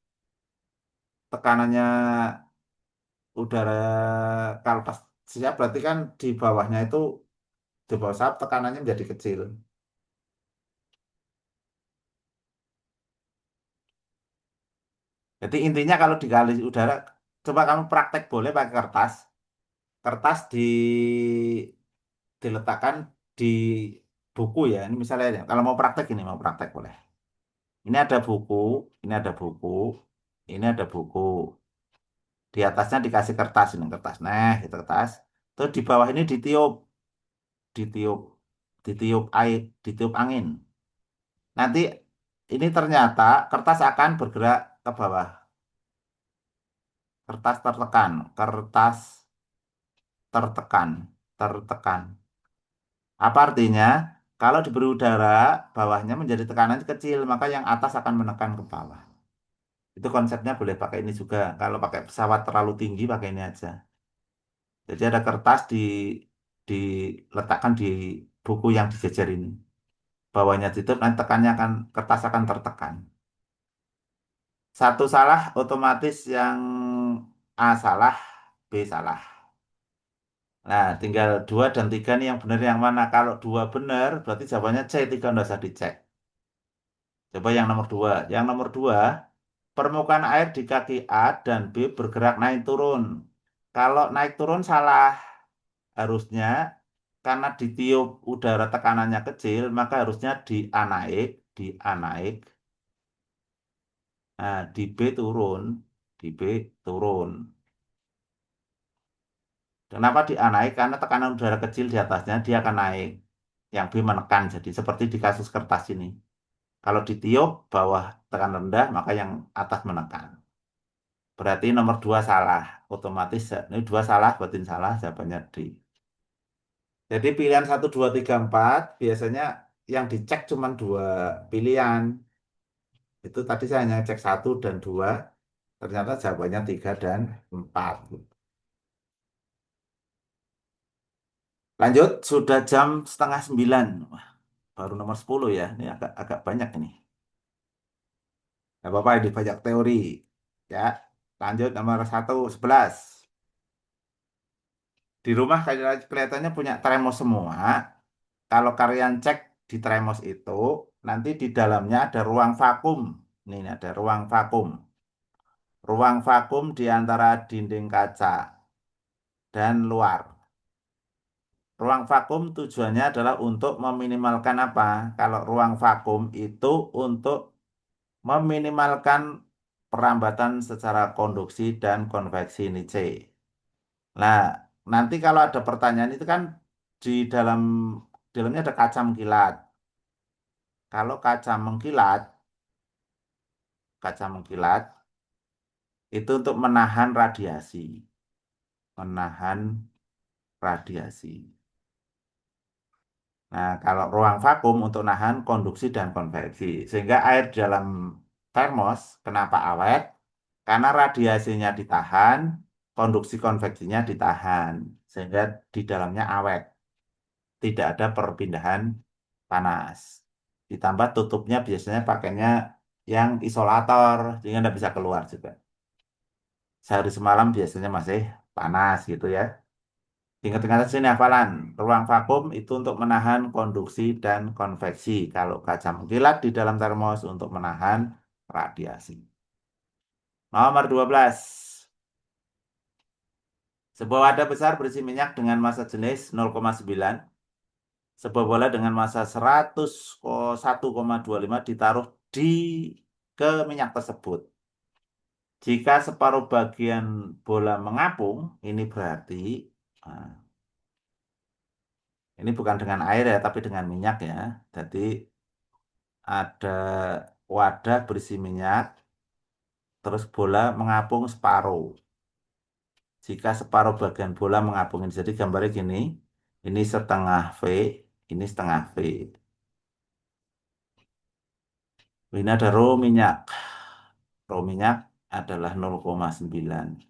Tekanannya udara kalau pas sayap berarti kan di bawahnya itu di bawah sayap tekanannya menjadi kecil. Jadi intinya kalau dikali udara, coba kamu praktek boleh pakai kertas. Kertas diletakkan di buku ya. Ini misalnya ya, kalau mau praktek ini mau praktek boleh. Ini ada buku, ini ada buku, ini ada buku. Di atasnya dikasih kertas ini kertas. Nah, itu kertas. Terus di bawah ini ditiup, ditiup, ditiup air, ditiup angin. Nanti ini ternyata kertas akan bergerak ke bawah. Kertas tertekan, kertas tertekan, tertekan. Apa artinya? Kalau diberi udara, bawahnya menjadi tekanan kecil, maka yang atas akan menekan ke bawah. Itu konsepnya boleh pakai ini juga. Kalau pakai pesawat terlalu tinggi, pakai ini aja. Jadi ada kertas diletakkan di buku yang dijejer ini. Bawahnya ditutup, nanti tekannya akan, kertas akan tertekan. Satu salah, otomatis yang A salah, B salah. Nah, tinggal 2 dan 3 nih yang benar yang mana. Kalau 2 benar, berarti jawabannya C, 3 nggak usah dicek. Coba yang nomor 2. Yang nomor 2, permukaan air di kaki A dan B bergerak naik turun. Kalau naik turun salah. Harusnya karena ditiup udara tekanannya kecil, maka harusnya di A naik, di A naik. Nah, di B turun, di B turun. Kenapa di A naik? Karena tekanan udara kecil di atasnya dia akan naik. Yang B menekan. Jadi seperti di kasus kertas ini. Kalau ditiup bawah tekan rendah, maka yang atas menekan. Berarti nomor 2 salah. Otomatis ini 2 salah, berarti salah, jawabannya D. Jadi pilihan 1, 2, 3, 4 biasanya yang dicek cuma 2 pilihan. Itu tadi saya hanya cek 1 dan 2, ternyata jawabannya 3 dan 4. Lanjut, sudah jam setengah 9. Wah, baru nomor 10 ya. Ini agak agak banyak ini. Gak apa-apa, ini banyak teori. Ya, lanjut nomor 11. Di rumah kelihatannya punya termos semua. Kalau kalian cek di termos itu, nanti di dalamnya ada ruang vakum. Ini ada ruang vakum. Ruang vakum di antara dinding kaca dan luar. Ruang vakum tujuannya adalah untuk meminimalkan apa? Kalau ruang vakum itu untuk meminimalkan perambatan secara konduksi dan konveksi ini C. Nah, nanti kalau ada pertanyaan itu kan di dalamnya ada kaca mengkilat. Kalau kaca mengkilat itu untuk menahan radiasi, menahan radiasi. Nah, kalau ruang vakum untuk nahan konduksi dan konveksi. Sehingga air di dalam termos kenapa awet? Karena radiasinya ditahan, konduksi konveksinya ditahan. Sehingga di dalamnya awet. Tidak ada perpindahan panas. Ditambah tutupnya biasanya pakainya yang isolator, sehingga tidak bisa keluar juga. Sehari semalam biasanya masih panas gitu ya. Ingat-ingat sini hafalan. Ruang vakum itu untuk menahan konduksi dan konveksi. Kalau kaca mengkilat di dalam termos untuk menahan radiasi. Nomor 12. Sebuah wadah besar berisi minyak dengan massa jenis 0,9. Sebuah bola dengan massa 101,25 ditaruh di ke minyak tersebut. Jika separuh bagian bola mengapung, ini berarti nah, ini bukan dengan air ya, tapi dengan minyak ya. Jadi ada wadah berisi minyak, terus bola mengapung separuh. Jika separuh bagian bola mengapung, jadi gambarnya gini, ini setengah V, ini setengah V. Ini ada rho minyak. Rho minyak adalah 0,9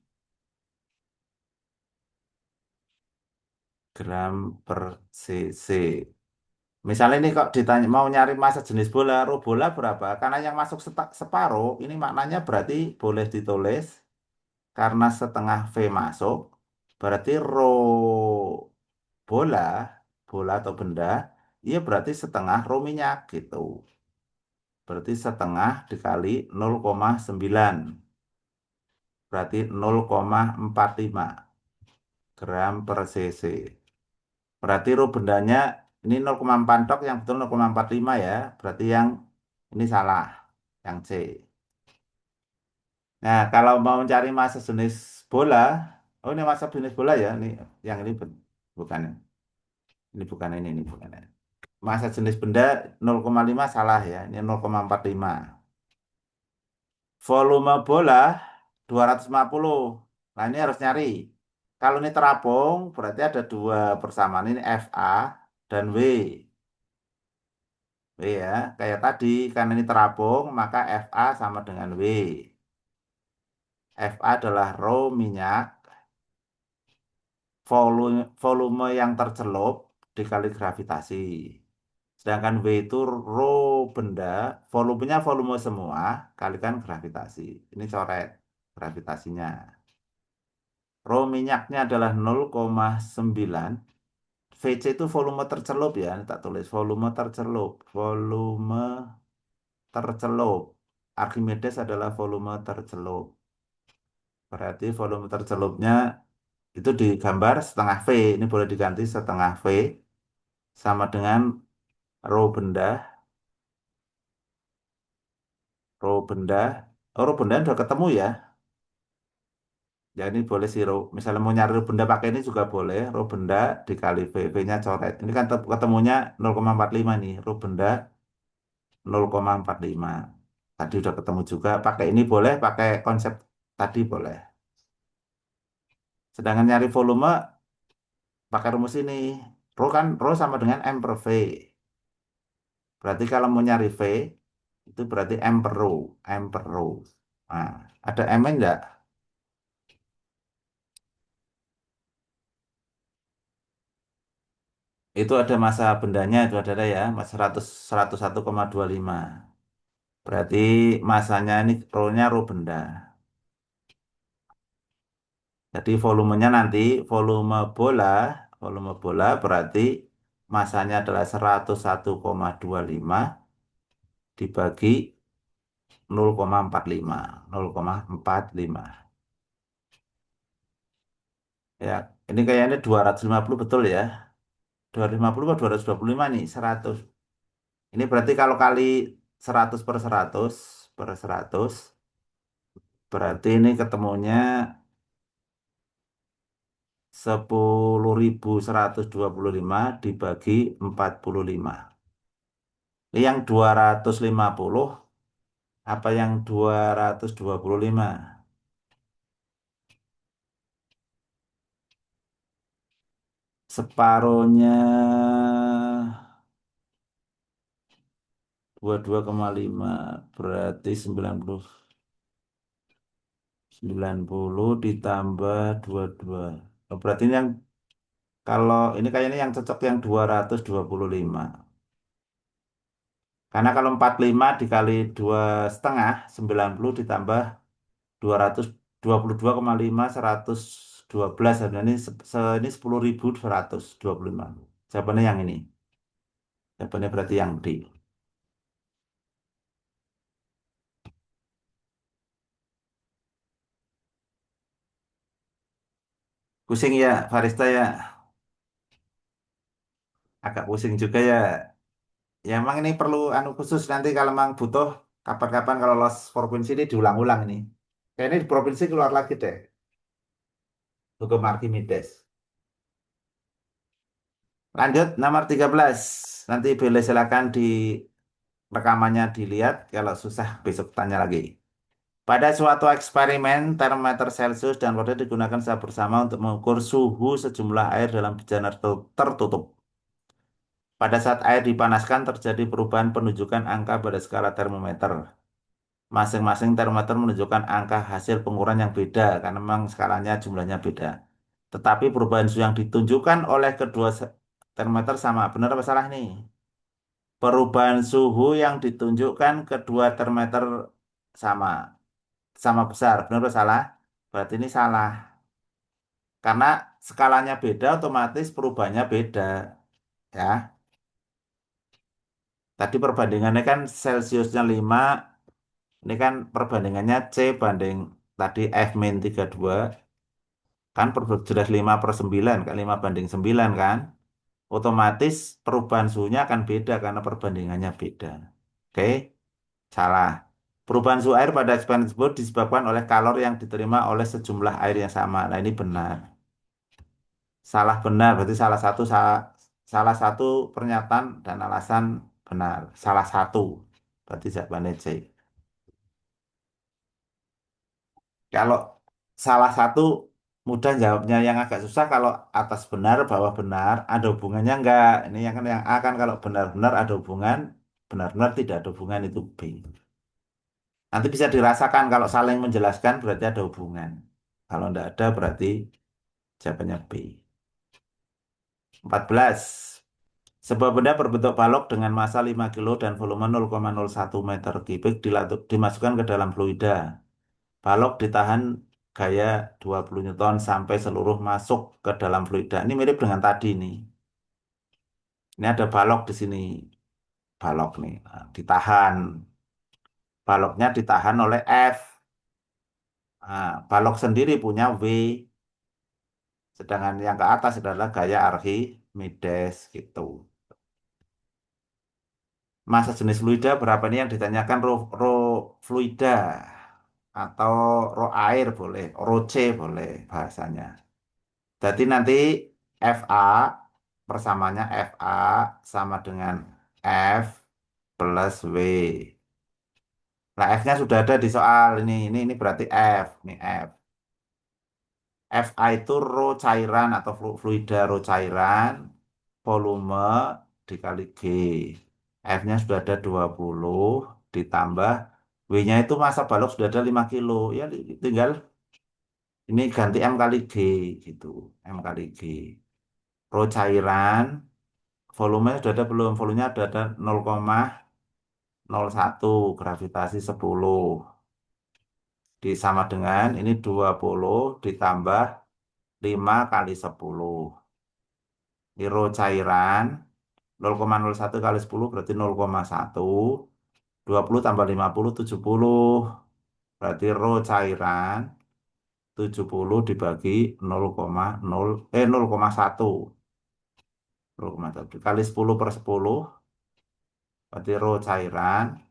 gram per cc. Misalnya ini kok ditanya mau nyari massa jenis bola, rho bola berapa? Karena yang masuk separuh, ini maknanya berarti boleh ditulis karena setengah V masuk, berarti rho bola, bola atau benda, iya berarti setengah rho minyak gitu. Berarti setengah dikali 0,9, berarti 0,45 gram per cc. Berarti rho bendanya ini 0,4 tok, yang betul 0,45 ya. Berarti yang ini salah, yang C. Nah, kalau mau mencari massa jenis bola, oh ini massa jenis bola ya, ini yang ini bukan ini bukan ini bukan ini. Massa jenis benda 0,5 salah ya, ini 0,45. Volume bola 250. Nah, ini harus nyari. Kalau ini terapung, berarti ada dua persamaan ini FA dan W. W ya, kayak tadi, karena ini terapung, maka FA sama dengan W. FA adalah rho minyak, volume yang tercelup dikali gravitasi. Sedangkan W itu rho benda, volumenya volume semua, kalikan gravitasi. Ini coret gravitasinya. Rho minyaknya adalah 0,9. VC itu volume tercelup ya, ini tak tulis volume tercelup. Volume tercelup. Archimedes adalah volume tercelup. Berarti volume tercelupnya itu digambar setengah V. Ini boleh diganti setengah V sama dengan rho benda. Rho benda. Oh, rho benda udah ketemu ya. Ya ini boleh sih rho. Misalnya mau nyari rho benda pakai ini juga boleh. Rho benda dikali V. V-nya coret. Ini kan ketemunya 0,45 nih. Rho benda 0,45. Tadi udah ketemu juga. Pakai ini boleh. Pakai konsep tadi boleh. Sedangkan nyari volume pakai rumus ini. Rho sama dengan M per V. Berarti kalau mau nyari V, itu berarti M per rho. M per rho. Nah, ada M enggak? Itu ada massa bendanya, itu ada ya, 101,25. Berarti masanya ini rho-nya rho benda. Jadi volumenya nanti, volume bola berarti masanya adalah 101,25 dibagi 0,45. 0,45. Ya, ini kayaknya 250 betul ya. 250 atau 225 nih, 100. Ini berarti kalau kali 100 per 100 per 100, berarti ini ketemunya 10.125 dibagi 45. Ini yang 250 apa yang 225? Separuhnya 22,5 berarti 90 ditambah 22. Oh, berarti ini yang kalau ini kayaknya yang cocok yang 225. Karena kalau 45 dikali 2,5, 90 ditambah 222,5, 12 sebenarnya ini 10.225. Jawabannya yang ini. Jawabannya berarti yang D. Pusing ya, Farista ya. Agak pusing juga ya. Ya emang ini perlu anu khusus nanti kalau memang butuh kapan-kapan kalau lolos provinsi ini diulang-ulang ini. Kayak ini di provinsi keluar lagi deh. Hukum Archimedes. Lanjut nomor 13. Nanti boleh silakan di rekamannya dilihat. Kalau susah besok tanya lagi. Pada suatu eksperimen, termometer Celcius dan water digunakan secara bersama untuk mengukur suhu sejumlah air dalam bejana tertutup. Pada saat air dipanaskan, terjadi perubahan penunjukan angka pada skala termometer. Masing-masing termometer menunjukkan angka hasil pengukuran yang beda, karena memang skalanya jumlahnya beda. Tetapi perubahan suhu yang ditunjukkan oleh kedua termometer sama. Benar apa salah nih? Perubahan suhu yang ditunjukkan kedua termometer sama. Sama besar. Benar apa salah? Berarti ini salah. Karena skalanya beda, otomatis perubahannya beda. Ya, tadi perbandingannya kan Celsiusnya 5, ini kan perbandingannya C banding tadi F min 32, kan jelas 5/9, kan 5 banding 9 kan. Otomatis perubahan suhunya akan beda karena perbandingannya beda. Oke, salah. Perubahan suhu air pada eksperimen tersebut disebabkan oleh kalori yang diterima oleh sejumlah air yang sama. Nah, ini benar. Salah benar berarti salah satu pernyataan dan alasan benar. Salah satu berarti jawabannya C. Kalau salah satu mudah jawabnya, yang agak susah kalau atas benar bawah benar ada hubungannya enggak. Ini yang kan yang A kan kalau benar-benar ada hubungan, benar-benar tidak ada hubungan itu B. Nanti bisa dirasakan kalau saling menjelaskan berarti ada hubungan. Kalau enggak ada berarti jawabannya B. 14. Sebuah benda berbentuk balok dengan massa 5 kilo dan volume 0,01 meter kubik dimasukkan ke dalam fluida. Balok ditahan gaya 20 Newton sampai seluruh masuk ke dalam fluida. Ini mirip dengan tadi nih. Ini ada balok di sini. Balok nih, nah, ditahan. Baloknya ditahan oleh F. Nah, balok sendiri punya W. Sedangkan yang ke atas adalah gaya Archimedes gitu. Massa jenis fluida berapa ini yang ditanyakan, ro fluida atau ro air boleh, ro C boleh bahasanya. Jadi nanti FA persamanya FA sama dengan F plus W. Nah, F-nya sudah ada di soal ini. Ini berarti F. Ini F. FA itu ro cairan atau fluida ro cairan, volume dikali G. F-nya sudah ada 20 ditambah W-nya itu massa balok sudah ada 5 kilo. Ya tinggal ini ganti M kali G gitu. M kali G. Ro cairan, volume sudah ada belum? Volumenya sudah ada 0,01, gravitasi 10. Sama dengan ini 20 ditambah 5 kali 10. Ini ro cairan 0,01 kali 10 berarti 0,1. 20 tambah 50 70. Berarti ro cairan 70 dibagi 0,0 0,1. 0,1 kali 10/10 berarti ro cairan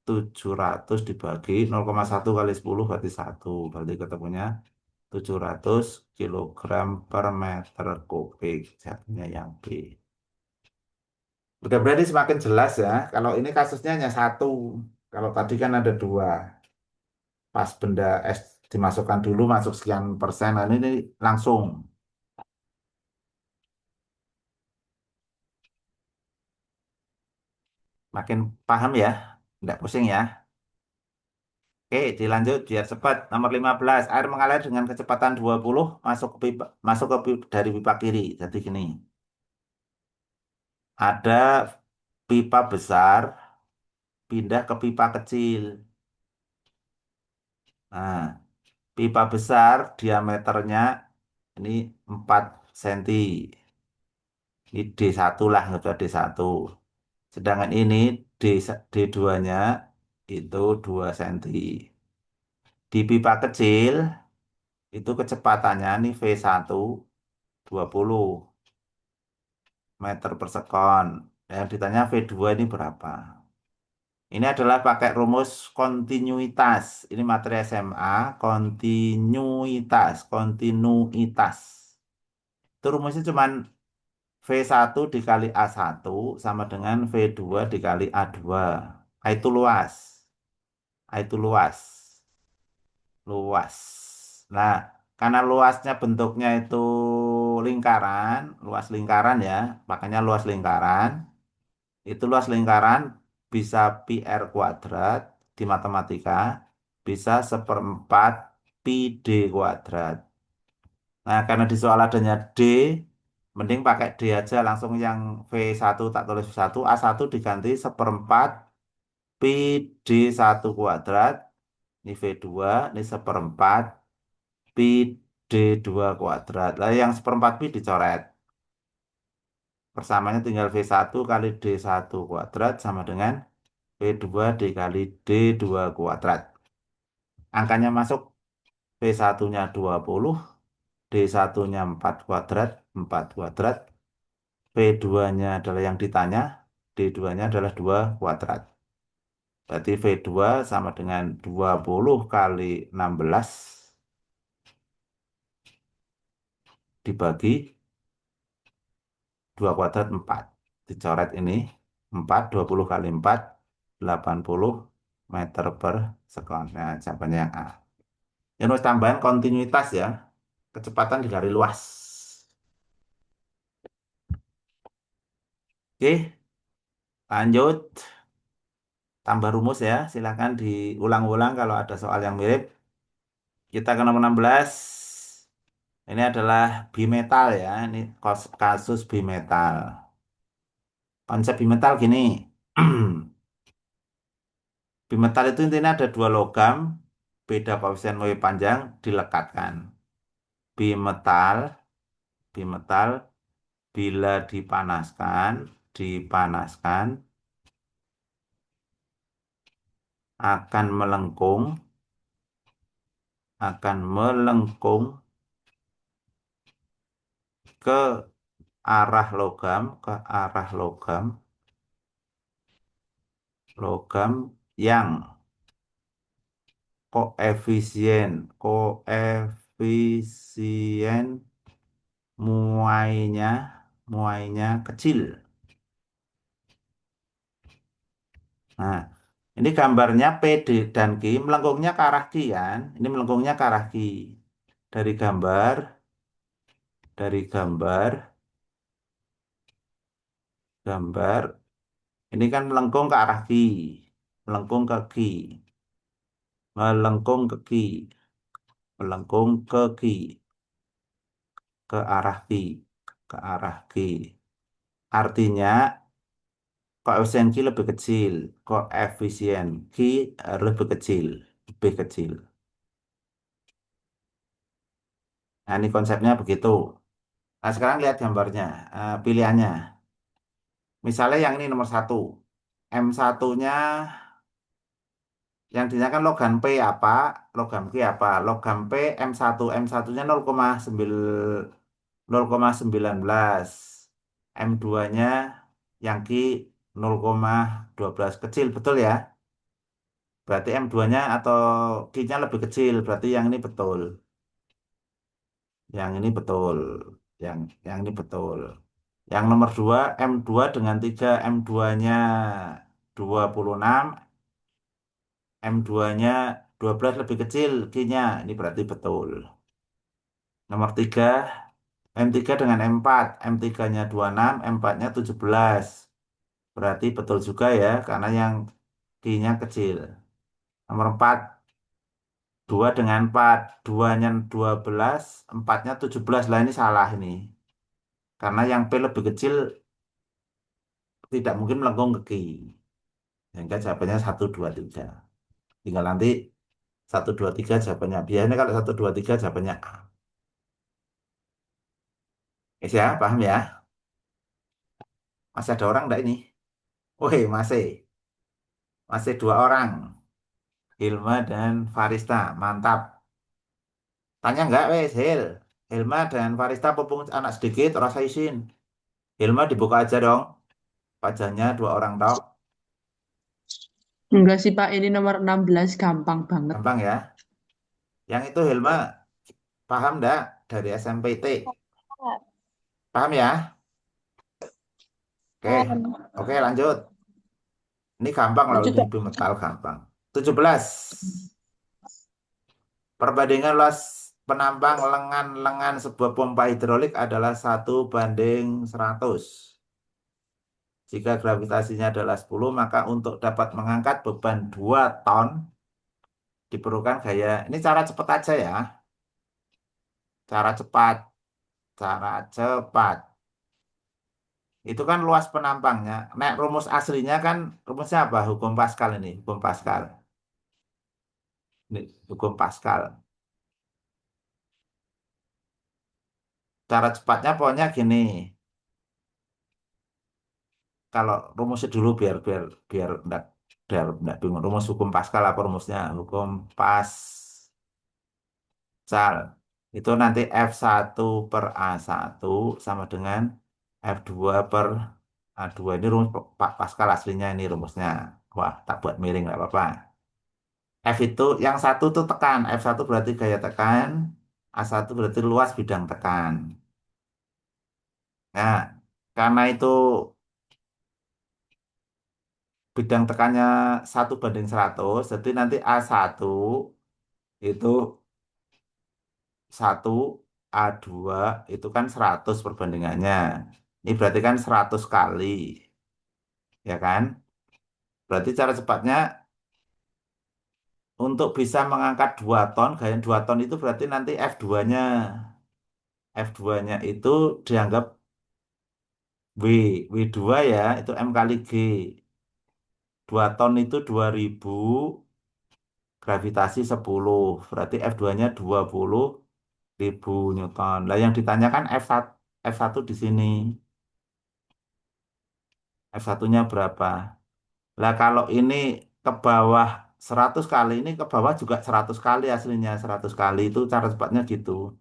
700 dibagi 0,1 kali 10 berarti 1. Berarti ketemunya 700 kilogram per meter kubik. Jadinya yang B. Udah berarti semakin jelas ya. Kalau ini kasusnya hanya satu. Kalau tadi kan ada dua. Pas benda es dimasukkan dulu masuk sekian persen. Nah, ini langsung. Makin paham ya. Nggak pusing ya. Oke, dilanjut biar cepat. Nomor 15. Air mengalir dengan kecepatan 20 masuk ke pipa, dari pipa kiri. Jadi gini. Ada pipa besar pindah ke pipa kecil. Nah, Pipa besar diameternya ini 4 cm. Ini D1 lah, nggak usah D1. Sedangkan ini D2-nya itu 2 cm. Di pipa kecil itu kecepatannya nih V1 20 meter per sekon. Yang ditanya V2 ini berapa? Ini adalah pakai rumus kontinuitas. Ini materi SMA, kontinuitas. Itu rumusnya cuman V1 dikali A1 sama dengan V2 dikali A2. A itu luas. A itu luas. Luas. Nah, karena luasnya bentuknya itu lingkaran, luas lingkaran ya, makanya luas lingkaran. Itu luas lingkaran bisa pi r kuadrat di matematika, bisa seperempat pi d kuadrat. Nah, karena di soal adanya D, mending pakai D aja langsung yang V1 tak tulis V1, A1 diganti seperempat pi D1 kuadrat, ini V2, ini seperempat pi D2 kuadrat. Lah yang seperempat pi dicoret. Persamanya tinggal V1 kali D1 kuadrat sama dengan V2 dikali D2 kuadrat. Angkanya masuk, V1-nya 20, D1-nya 4 kuadrat, 4 kuadrat. V2-nya adalah yang ditanya, D2-nya adalah 2 kuadrat. Berarti V2 sama dengan 20 kali 16 dibagi 2 kuadrat 4. Dicoret ini 4, 20 kali 4, 80 meter per sekon. Nah, jawabannya yang A. Ini harus tambahan kontinuitas ya. Kecepatan dikali luas. Oke, lanjut. Tambah rumus ya. Silahkan diulang-ulang kalau ada soal yang mirip. Kita ke nomor 16. Ini adalah bimetal ya. Ini kasus bimetal. Konsep bimetal gini. Bimetal itu intinya ada dua logam, beda koefisien W panjang, dilekatkan. Bimetal, bimetal bila dipanaskan akan melengkung ke arah logam yang koefisien muainya kecil. Nah, ini gambarnya P dan Q melengkungnya ke arah Q kan? Ini melengkungnya ke arah Q. Dari gambar, dari gambar, gambar, ini kan melengkung ke arah Q, melengkung ke Q, melengkung ke Q, melengkung ke Q, ke arah Q, ke arah Q. Artinya koefisien Q lebih kecil, koefisien Q lebih kecil, lebih kecil. Nah, ini konsepnya begitu. Nah, sekarang lihat gambarnya, pilihannya. Misalnya yang ini nomor 1, M1-nya yang ditanyakan logam P apa, logam Q apa. Logam P M1, M1-nya 0,19. M2-nya yang Q 0,12 kecil, betul ya? Berarti M2-nya atau Q-nya lebih kecil, berarti yang ini betul. Yang ini betul. Yang ini betul. Yang nomor 2, M2 dengan 3, M2-nya 26, M2-nya 12 lebih kecil, Q-nya. Ini berarti betul. Nomor 3, M3 dengan M4, M3-nya 26, M4-nya 17. Berarti betul juga ya, karena yang Q-nya kecil. Nomor 4, 2 dengan 4, 2-nya 12, 4-nya 17. Lah ini salah ini. Karena yang P lebih kecil tidak mungkin melengkung ke Q. Sehingga jawabannya 1, 2, 3. Tinggal nanti Satu, dua, tiga jawabannya. Biasanya kalau satu, dua, tiga jawabannya A. Ya, paham ya? Masih ada orang enggak ini? Woi, masih. Masih dua orang. Hilma dan Farista. Mantap. Tanya enggak, wes, Hil. Hilma dan Farista pupung anak sedikit, rasa izin. Hilma dibuka aja dong. Wajahnya dua orang tok.
Enggak sih Pak, ini nomor 16 gampang banget.
Gampang ya. Yang itu Hilma, paham enggak? Dari SMPT. Paham ya? Oke. Oke, lanjut. Ini gampang lah,
Lucu
ini
Pak.
bimetal gampang. 17. Perbandingan luas penampang lengan-lengan sebuah pompa hidrolik adalah 1:100. Jika gravitasinya adalah 10, maka untuk dapat mengangkat beban 2 ton diperlukan gaya. Ini cara cepat aja ya. Cara cepat. Cara cepat. Itu kan luas penampangnya. Nah, rumus aslinya kan, rumusnya apa? Hukum Pascal ini. Hukum Pascal. Ini, hukum Pascal. Cara cepatnya pokoknya gini. Kalau rumusnya dulu biar biar biar enggak bingung. Rumus hukum Pascal apa rumusnya? Hukum Pascal. Itu nanti F1/A1 sama dengan F2/A2. Ini rumus Pak Pascal aslinya, ini rumusnya. Wah, tak buat miring nggak apa-apa. F itu yang satu tuh tekan. F1 berarti gaya tekan. A1 berarti luas bidang tekan. Nah, karena itu bidang tekannya 1:100, jadi nanti A1 itu 1, A2 itu kan 100 perbandingannya. Ini berarti kan 100 kali, ya kan? Berarti cara cepatnya untuk bisa mengangkat 2 ton, gaya 2 ton itu berarti nanti F2-nya. F2-nya itu dianggap W. W2 ya, itu M kali G. 2 ton itu 2000, gravitasi 10. Berarti F2-nya 20.000 Newton. Lah yang ditanyakan F1, F1 di sini. F1-nya berapa? Lah kalau ini ke bawah 100 kali, ini ke bawah juga 100 kali aslinya. 100 kali itu cara cepatnya gitu.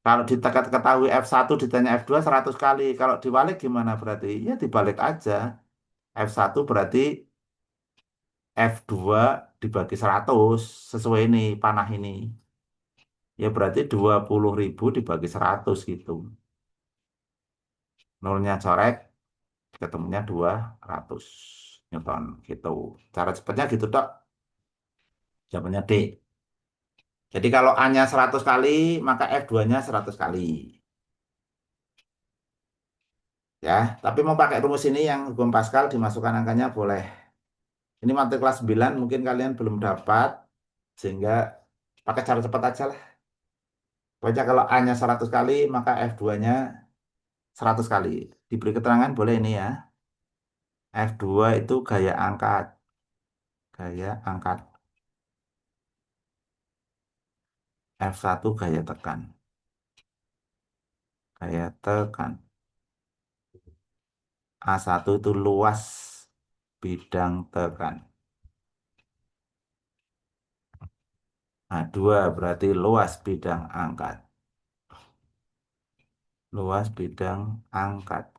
Kalau ketahui F1 ditanya F2 100 kali. Kalau dibalik gimana berarti? Ya dibalik aja. F1 berarti F2 dibagi 100 sesuai ini panah ini. Ya berarti 20.000 dibagi 100 gitu. Nolnya corek, ketemunya 200 Newton gitu. Cara cepatnya gitu dok. Jawabannya D. Jadi kalau A-nya 100 kali, maka F2-nya 100 kali. Ya, tapi mau pakai rumus ini yang hukum Pascal dimasukkan angkanya boleh. Ini materi kelas 9 mungkin kalian belum dapat, sehingga pakai cara cepat aja lah. Pokoknya kalau A-nya 100 kali, maka F2-nya 100 kali. Diberi keterangan boleh ini ya. F2 itu gaya angkat. Gaya angkat. F1 gaya tekan. Gaya tekan. A1 itu luas bidang tekan. A2 berarti luas bidang angkat. Luas bidang angkat.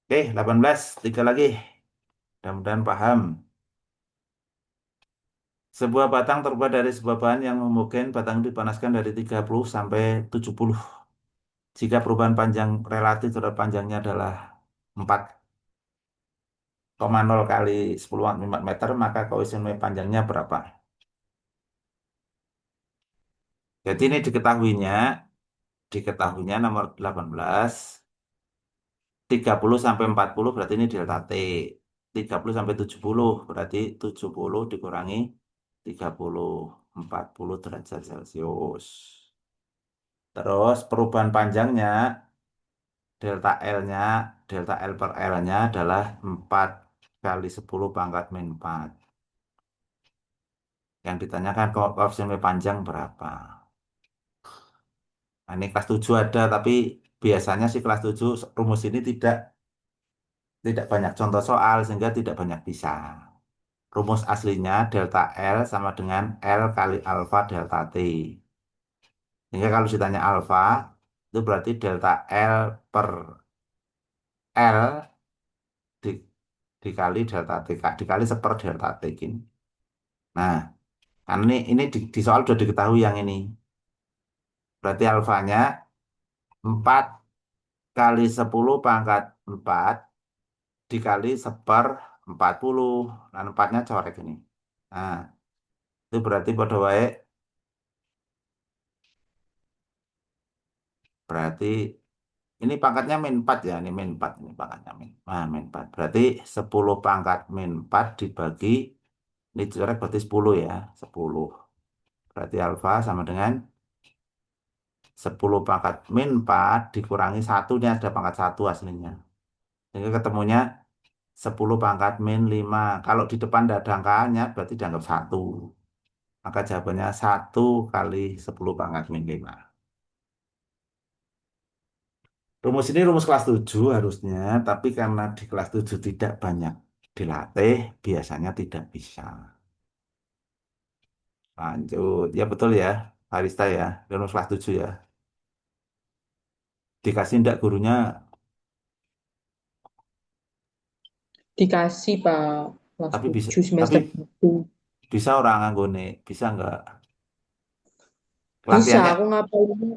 Oke, 18. Tiga lagi. Mudah-mudahan paham. Sebuah batang terbuat dari sebuah bahan yang homogen, batang dipanaskan dari 30 sampai 70. Jika perubahan panjang relatif terhadap panjangnya adalah 4,0 kali 10 meter, maka koefisien panjangnya berapa? Jadi ini diketahuinya nomor 18, 30 sampai 40 berarti ini delta T. 30 sampai 70 berarti 70 dikurangi 30, 40 derajat Celcius. Terus perubahan panjangnya delta L-nya, delta L per L-nya adalah 4 kali 10 pangkat min 4. Yang ditanyakan koefisien V panjang berapa. Nah, ini kelas 7 ada, tapi biasanya sih kelas 7 rumus ini tidak banyak contoh soal sehingga tidak banyak bisa. Rumus aslinya delta L sama dengan L kali alfa delta T. Sehingga kalau ditanya alfa, itu berarti delta L per L di, dikali delta T, dikali seper delta T gini. Nah, kan ini di soal sudah diketahui yang ini. Berarti alfanya 4 kali 10 pangkat 4 dikali seper 40. Nah, 4-nya coret ini. Nah, itu berarti pada wae berarti ini pangkatnya min 4 ya, ini min 4 ini pangkatnya min 4. Berarti 10 pangkat min 4 dibagi ini coret berarti 10 ya, 10. Berarti alfa sama dengan 10 pangkat min 4 dikurangi 1, ini ada pangkat 1 aslinya. Sehingga ketemunya 10 pangkat min 5. Kalau di depan tidak ada angkanya berarti dianggap 1. Maka jawabannya 1 kali 10 pangkat min 5. Rumus ini rumus kelas 7 harusnya, tapi karena di kelas 7 tidak banyak dilatih, biasanya tidak bisa. Lanjut. Ya betul ya, Arista ya, rumus kelas 7 ya. Dikasih ndak gurunya,
Dikasih, Pak. Kelas
tapi bisa
7
tapi
semester 1.
bisa orang nganggone, bisa nggak?
Bisa,
Latihannya
aku ngapalinnya,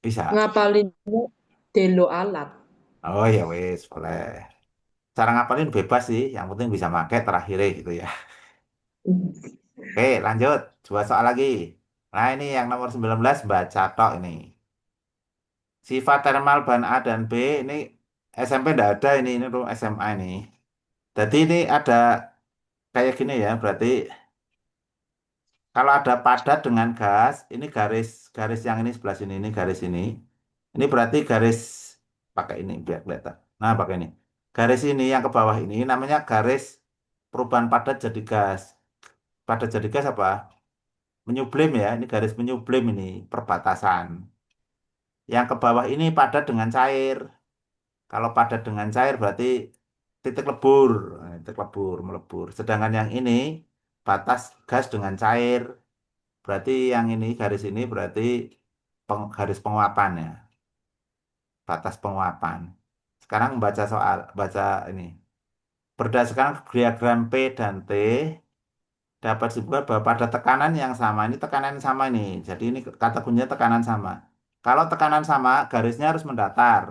bisa.
ngapalinnya delo alat.
Oh ya wes, boleh. Cara ngapalin bebas sih, yang penting bisa pakai terakhir gitu ya. Oke, lanjut. Dua soal lagi. Nah, ini yang nomor 19 baca tok ini. Sifat termal bahan A dan B ini SMP tidak ada ini tuh SMA ini. Jadi ini ada kayak gini ya, berarti kalau ada padat dengan gas, ini garis garis yang ini sebelah sini, ini garis ini. Ini berarti garis pakai ini biar kelihatan. Nah, pakai ini. Garis ini yang ke bawah ini namanya garis perubahan padat jadi gas. Padat jadi gas apa? Menyublim ya, ini garis menyublim ini, perbatasan. Yang ke bawah ini padat dengan cair. Kalau padat dengan cair berarti titik lebur, nah, titik lebur, melebur. Sedangkan yang ini batas gas dengan cair. Berarti yang ini garis ini berarti garis penguapan ya, batas penguapan. Sekarang baca soal, baca ini. Berdasarkan diagram P dan T, dapat disebutkan bahwa pada tekanan yang sama, ini tekanan yang sama ini. Jadi ini kata kuncinya tekanan sama. Kalau tekanan sama, garisnya harus mendatar.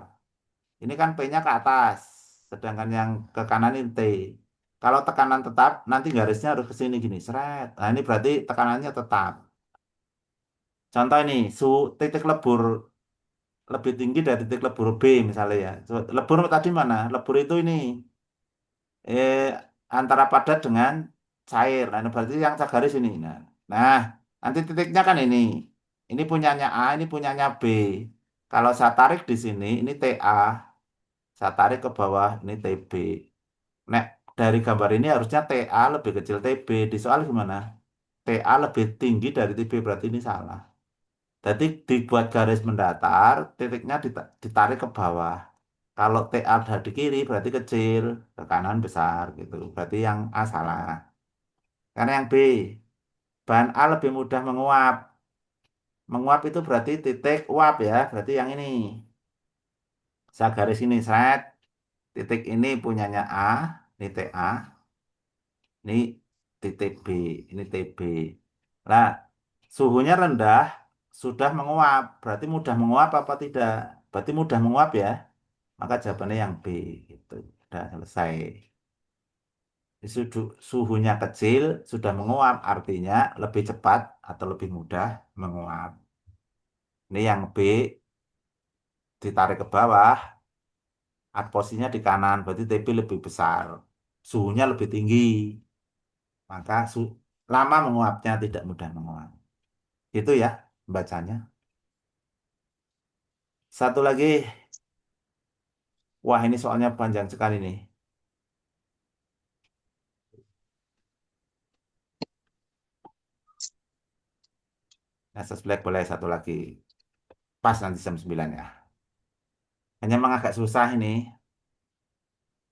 Ini kan P-nya ke atas, sedangkan yang ke kanan ini T. Kalau tekanan tetap, nanti garisnya harus ke sini gini, seret. Nah, ini berarti tekanannya tetap. Contoh ini, titik lebur lebih tinggi dari titik lebur B misalnya ya. Lebur tadi mana? Lebur itu ini eh, antara padat dengan cair. Nah, ini berarti yang saya garis ini. Nah, nanti titiknya kan ini. Ini punyanya A, ini punyanya B. Kalau saya tarik di sini, ini TA. Saya tarik ke bawah, ini TB. Nah, dari gambar ini harusnya TA lebih kecil TB. Di soal gimana? TA lebih tinggi dari TB, berarti ini salah. Jadi dibuat garis mendatar, titiknya ditarik ke bawah. Kalau TA ada di kiri berarti kecil, ke kanan besar gitu. Berarti yang A salah. Karena yang B, bahan A lebih mudah menguap. Menguap itu berarti titik uap ya, berarti yang ini. Saya garis ini, seret. Titik ini punyanya A, ini TA, ini titik B, ini TB. Nah, suhunya rendah, sudah menguap. Berarti mudah menguap apa tidak? Berarti mudah menguap ya. Maka jawabannya yang B. Gitu. Sudah selesai. Suhunya kecil, sudah menguap. Artinya lebih cepat atau lebih mudah menguap. Ini yang B ditarik ke bawah, posisinya di kanan. Berarti TB lebih besar. Suhunya lebih tinggi. Maka lama menguapnya tidak mudah menguap. Itu ya bacanya. Satu lagi. Wah, ini soalnya panjang sekali nih. Asas black boleh satu lagi. Pas nanti jam 9 ya. Hanya memang agak susah ini.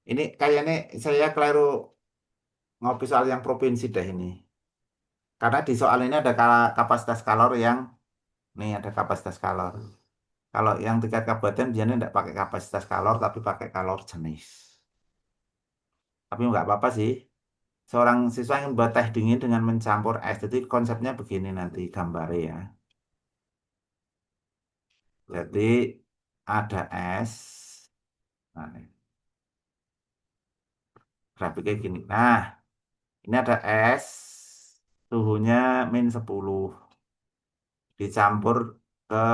Ini kayaknya saya keliru ngopi soal yang provinsi deh ini. Karena di soal ini ada kapasitas kalor yang, nih ada kapasitas kalor. Kalau yang tingkat kabupaten biasanya tidak pakai kapasitas kalor, tapi pakai kalor jenis. Tapi nggak apa-apa sih. Seorang siswa yang membuat teh dingin dengan mencampur es. Jadi konsepnya begini nanti gambarnya ya. Jadi ada es. Nah, nih, grafiknya gini. Nah, ini ada es. Suhunya -10. Dicampur ke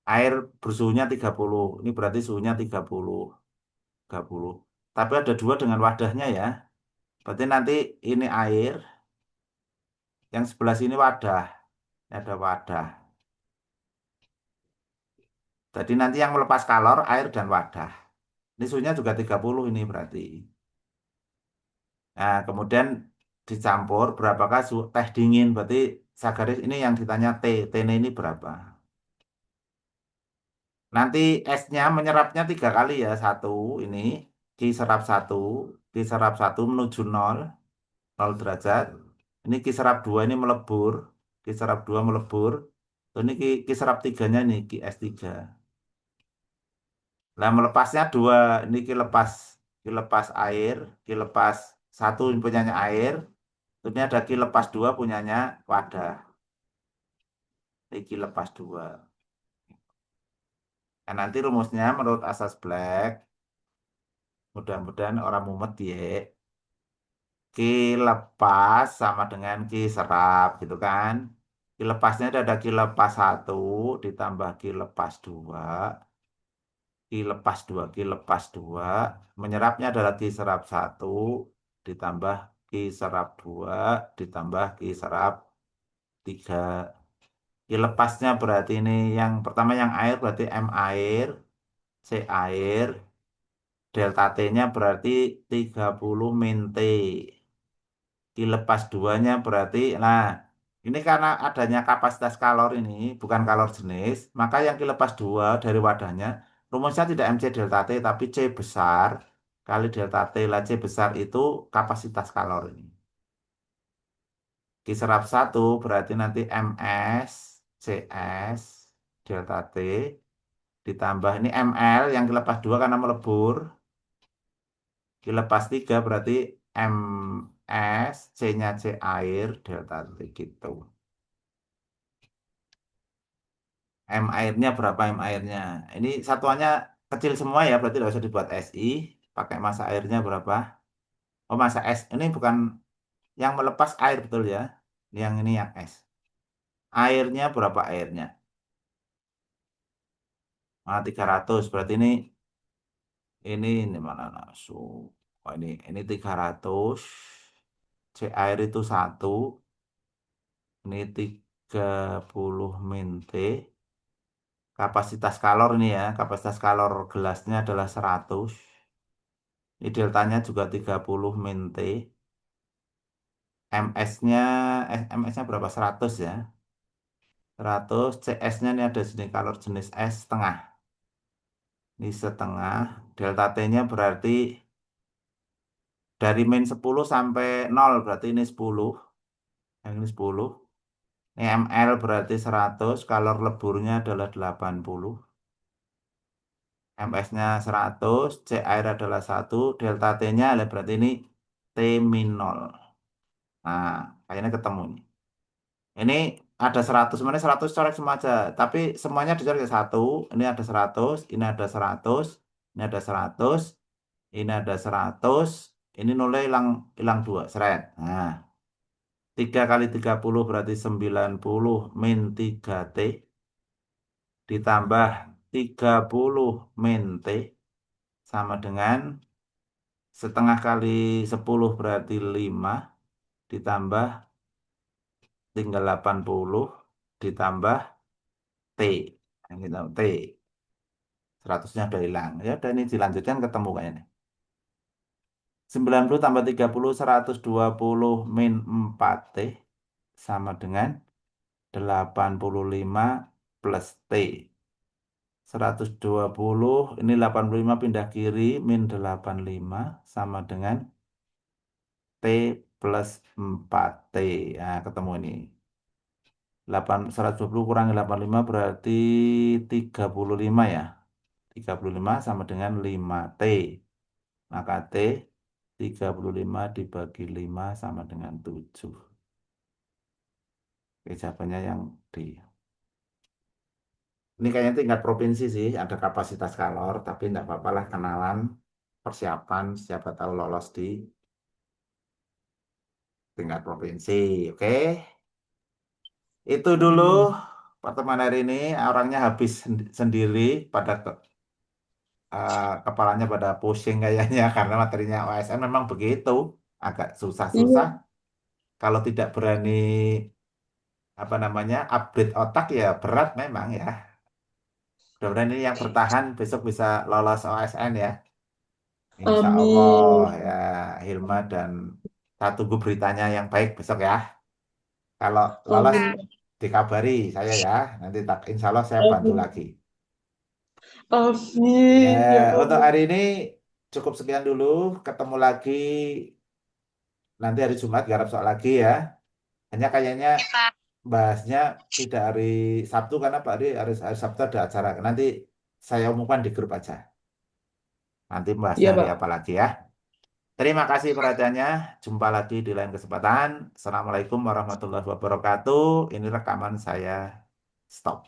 air bersuhunya 30. Ini berarti suhunya 30. 30. Tapi ada dua dengan wadahnya ya. Berarti nanti ini air, yang sebelah sini wadah. Ini ada wadah. Jadi nanti yang melepas kalor, air dan wadah. Ini suhunya juga 30 ini berarti. Nah, kemudian dicampur berapakah teh dingin. Berarti saya garis ini yang ditanya T. T-nya ini berapa. Nanti esnya menyerapnya 3 kali ya. Satu ini, Q serap 1. Q serap 1 menuju 0. 0 derajat. Ini Q serap 2 ini melebur. Q serap 2 melebur. Tuh, ini Q serap 3-nya nih, Q S3. Nah, melepasnya 2. Ini Q lepas. Q lepas air. Q lepas 1 punyanya air. Ini ada Q lepas 2 punyanya wadah. Ini Q lepas 2. Nah, nanti rumusnya menurut asas Black. Mudah-mudahan orang mumet ya. Ki lepas sama dengan ki serap gitu kan. Ki lepasnya ada ki lepas 1 ditambah ki lepas 2. Ki lepas 2, ki lepas 2. Menyerapnya adalah ki serap 1 ditambah ki serap 2 ditambah ki serap 3. Ki lepasnya berarti ini yang pertama yang air berarti M air, C air. Delta T-nya berarti 30 min T. Dilepas duanya berarti, nah ini karena adanya kapasitas kalor ini, bukan kalor jenis, maka yang dilepas 2 dari wadahnya, rumusnya tidak MC delta T, tapi C besar kali delta T lah. C besar itu kapasitas kalor ini. Diserap 1 berarti nanti MS, CS, delta T, ditambah ini ML yang dilepas 2 karena melebur, dilepas 3 berarti MS, C-nya C air, delta T gitu. M airnya berapa M airnya? Ini satuannya kecil semua ya, berarti tidak usah dibuat SI. Pakai massa airnya berapa? Oh, massa S. Ini bukan yang melepas air betul ya. Yang ini yang S. Airnya berapa airnya? 300. Berarti ini mana nasu? Oh, ini 300. C air itu 1. Ini 30 min T. Kapasitas kalor ini ya. Kapasitas kalor gelasnya adalah 100. Ini deltanya juga 30 min T. MS-nya MS-nya berapa? 100 ya. 100. CS-nya ini ada sini kalor jenis S setengah. Ini setengah. Delta T-nya berarti dari min 10 sampai 0 berarti ini 10. Yang ini 10. Ini ML berarti 100. Kalor leburnya adalah 80. MS-nya 100. C air adalah 1. Delta T-nya berarti ini T min 0. Nah, kayaknya ketemu nih. Ini ada 100, sebenarnya 100 coret semua aja. Tapi semuanya dicoret ke 1. Ini ada 100, ini ada 100, ini ada 100, ini ada 100, ini nolnya hilang hilang 2, seret. Nah, 3 kali 30 berarti 90 min 3T ditambah 30 min T sama dengan setengah kali 10 berarti 5 ditambah tinggal 80 ditambah T. Yang kita T. 100-nya udah hilang. Ya udah ini dilanjutkan ketemu kayaknya. 90 tambah 30, 120 min 4T sama dengan 85 plus T. 120, ini 85 pindah kiri, min 85 sama dengan T plus 4T. Nah, ketemu ini. 120 kurangi 85 berarti 35 ya. 35 sama dengan 5T. Maka T 35 dibagi 5 sama dengan 7. Oke, jawabannya yang D. Ini kayaknya tingkat provinsi sih, ada kapasitas kalor, tapi tidak apa-apa lah kenalan, persiapan, siapa tahu lolos di tingkat provinsi. Oke, itu dulu pertemuan hari ini. Orangnya habis sendiri, pada kepalanya pada pusing kayaknya karena materinya OSN memang begitu, agak
Iya.
susah-susah. Kalau tidak berani apa namanya upgrade otak ya berat memang ya. Mudah-mudahan ini yang bertahan besok bisa lolos OSN ya. Insya Allah
Amin.
ya Hilma, dan saya tunggu beritanya yang baik besok ya. Kalau lolos
Amin.
dikabari saya ya. Nanti tak insya Allah saya bantu
Amin.
lagi. Ya,
Amin. Ya
untuk
Allah.
hari ini cukup sekian dulu. Ketemu lagi nanti hari Jumat garap soal lagi ya. Hanya kayaknya bahasnya tidak hari Sabtu karena Pak hari Sabtu ada acara. Nanti saya umumkan di grup aja. Nanti bahasnya
Iya,
hari
Pak.
apa lagi ya. Terima kasih perhatiannya. Jumpa lagi di lain kesempatan. Assalamualaikum warahmatullahi wabarakatuh. Ini rekaman saya stop.